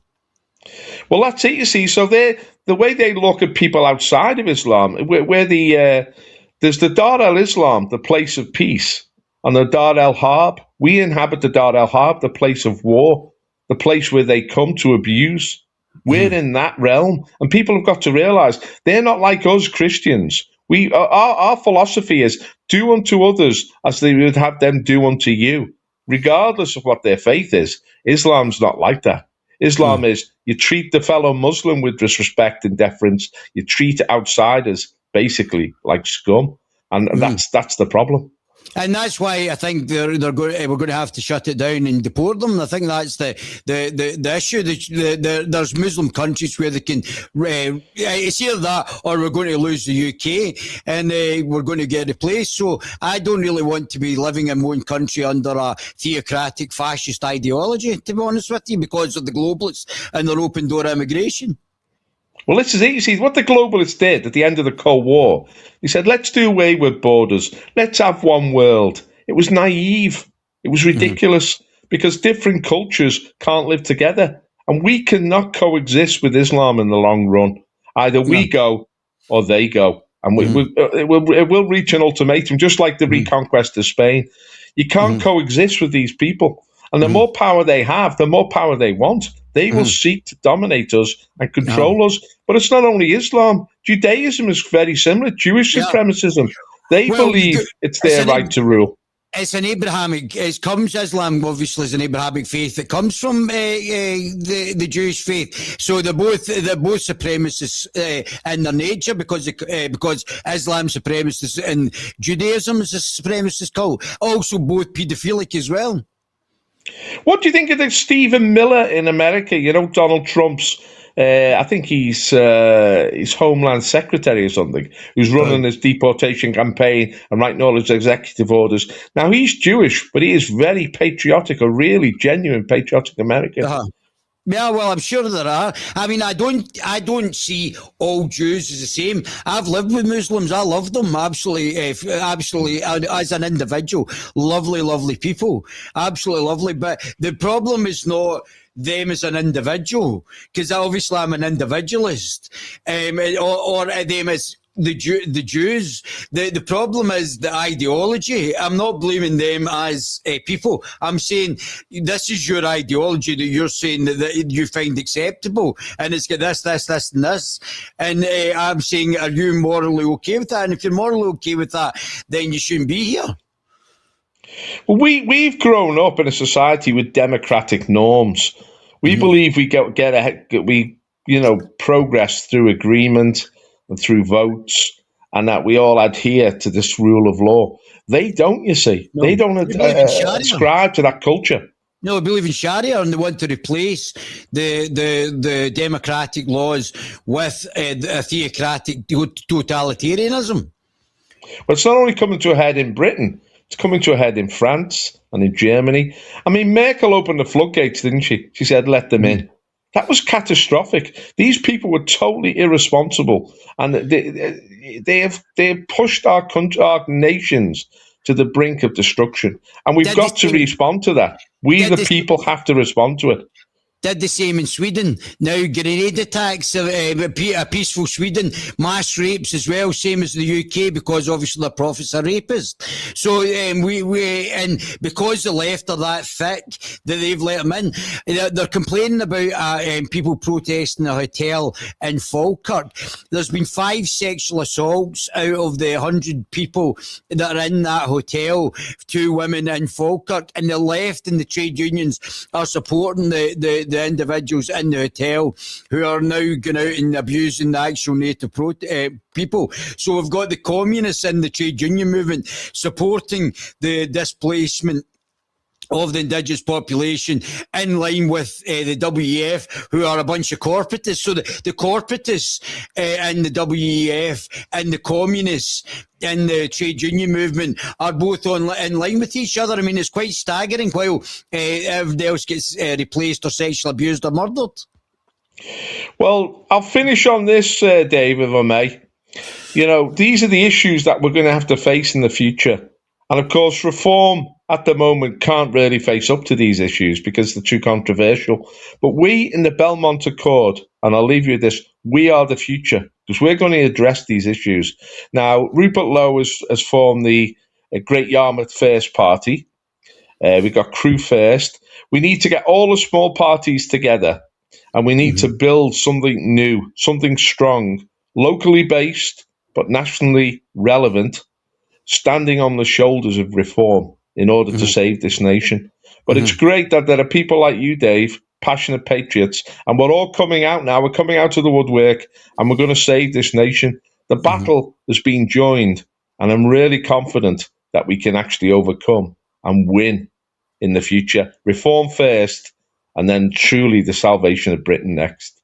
Well, that's it, you see. So the way they look at people outside of Islam, where there's the Dar al-Islam, the place of peace, and the Dar al-Harb. We inhabit the Dar al-Harb, the place of war, the place where they come to abuse. We're in that realm, and people have got to realize they're not like us Christians. Our philosophy is do unto others as they would have them do unto you, regardless of what their faith is. Islam's not like that. Islam is you treat the fellow Muslim with respect and deference. You treat outsiders basically like scum, and that's the problem. And that's why I think we're going to have to shut it down and deport them. I think that's the issue. There's Muslim countries where they can. It's either that, or we're going to lose the UK, and we're going to get replaced. So I don't really want to be living in one country under a theocratic fascist ideology, to be honest with you, because of the globalists and their open door immigration. Well, this is it. You see, what the globalists did at the end of the Cold War, he said, let's do away with borders. Let's have one world. It was naive. It was ridiculous because different cultures can't live together. And we cannot coexist with Islam in the long run. Either we go or they go. And it will reach an ultimatum, just like the reconquest of Spain. You can't coexist with these people. And the more power they have, the more power they want. They will seek to dominate us and control us. But it's not only Islam. Judaism is very similar. Jewish supremacism. They believe it's their right to rule. It's an Abrahamic. Islam obviously is an Abrahamic faith. It comes from the Jewish faith. So they're both supremacists in their nature because Islam's supremacist and Judaism is a supremacist cult. Also, both paedophilic as well. What do you think of the Stephen Miller in America? You know, Donald Trump's. I think he's his Homeland Secretary or something, who's running his deportation campaign and writing all his executive orders. Now, he's Jewish, but he is very patriotic, a really genuine patriotic American. Yeah, well, I'm sure there are. I mean, I don't see all Jews as the same. I've lived with Muslims. I love them absolutely, as an individual. Lovely people. Absolutely lovely. But the problem is not them as an individual, because obviously I'm an individualist, or them as the Jews. The problem is the ideology. I'm not blaming them as people. I'm saying this is your ideology that you're saying that you find acceptable, and it's got this, and this. And I'm saying, are you morally okay with that? And if you're morally okay with that, then you shouldn't be here. Well, we've grown up in a society with democratic norms. We believe we progress through agreement and through votes, and that we all adhere to this rule of law. They don't, you see. No, they don't ascribe to that culture. No, they believe in Sharia, and they want to replace the democratic laws with a theocratic totalitarianism. Well, it's not only coming to a head in Britain, it's coming to a head in France and in Germany. I mean, Merkel opened the floodgates, didn't she? She said, let them in. That was catastrophic. These people were totally irresponsible, and they have pushed our nations to the brink of destruction. And we've got to respond to that. We, the people, have to respond to it. Did the same in Sweden. Now, grenade attacks, a peaceful Sweden, mass rapes as well, same as the UK, because obviously the prophets are rapists. So, and because the left are that thick that they've let them in, they're complaining about people protesting a hotel in Falkirk. There's been 5 sexual assaults out of the 100 people that are in that hotel, 2 women in Falkirk, and the left and the trade unions are supporting the individuals in the hotel who are now going out and abusing the actual native people. So we've got the communists in the trade union movement supporting the displacement of the indigenous population in line with the WEF, who are a bunch of corporatists. So the corporatists and the WEF and the communists in the trade union movement are both in line with each other. I mean, it's quite staggering while everybody else gets replaced or sexually abused or murdered. Well, I'll finish on this, Dave, if I may. You know, these are the issues that we're going to have to face in the future. And of course, reform at the moment can't really face up to these issues because they're too controversial. But we in the Belmont Accord, and I'll leave you with this, we are the future because we're going to address these issues. Now, Rupert Lowe has formed the Great Yarmouth First Party. We've got Crew First. We need to get all the small parties together, and we need to build something new, something strong, locally based, but nationally relevant, standing on the shoulders of reform in order to save this nation. But it's great that there are people like you, Dave, passionate patriots, and we're all coming out now. We're coming out of the woodwork, and we're going to save this nation. The battle has been joined, and I'm really confident that we can actually overcome and win in the future. Reform first, and then truly the salvation of Britain next.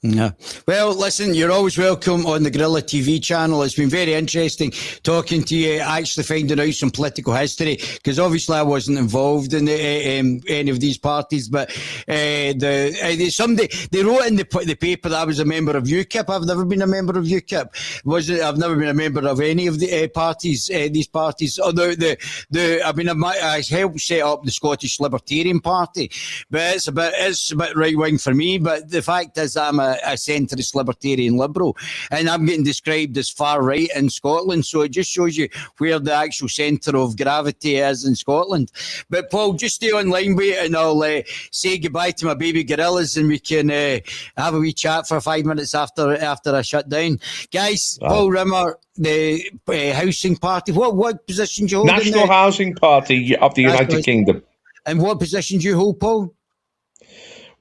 Yeah. Well, listen, you're always welcome on the Guerrilla TV channel. It's been very interesting talking to you, actually finding out some political history, because obviously I wasn't involved in any of these parties, but somebody, they wrote in the paper that I was a member of UKIP. I've never been a member of UKIP. I've never been a member of any of the parties, these parties. Although I helped set up the Scottish Libertarian Party, but it's a bit right wing for me. But the fact is, I'm a a centrist libertarian liberal, and I'm getting described as far right in Scotland. So it just shows you where the actual centre of gravity is in Scotland. But Paul, just stay online with it, and I'll say goodbye to my baby gorillas, and we can have a wee chat for 5 minutes after I shut down. Guys, Paul Rimmer, the Housing Party. What position do you hold? National Housing Party of the United Kingdom. And what position do you hold, Paul?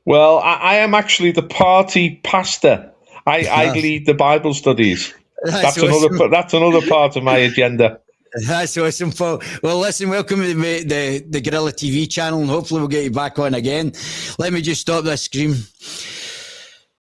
Well, I am actually the party pastor. I lead the Bible studies. That's awesome. That's another part of my agenda. That's awesome, Paul. Well, listen, welcome to the Gorilla TV channel, and hopefully we'll get you back on again. Let me just stop this scream.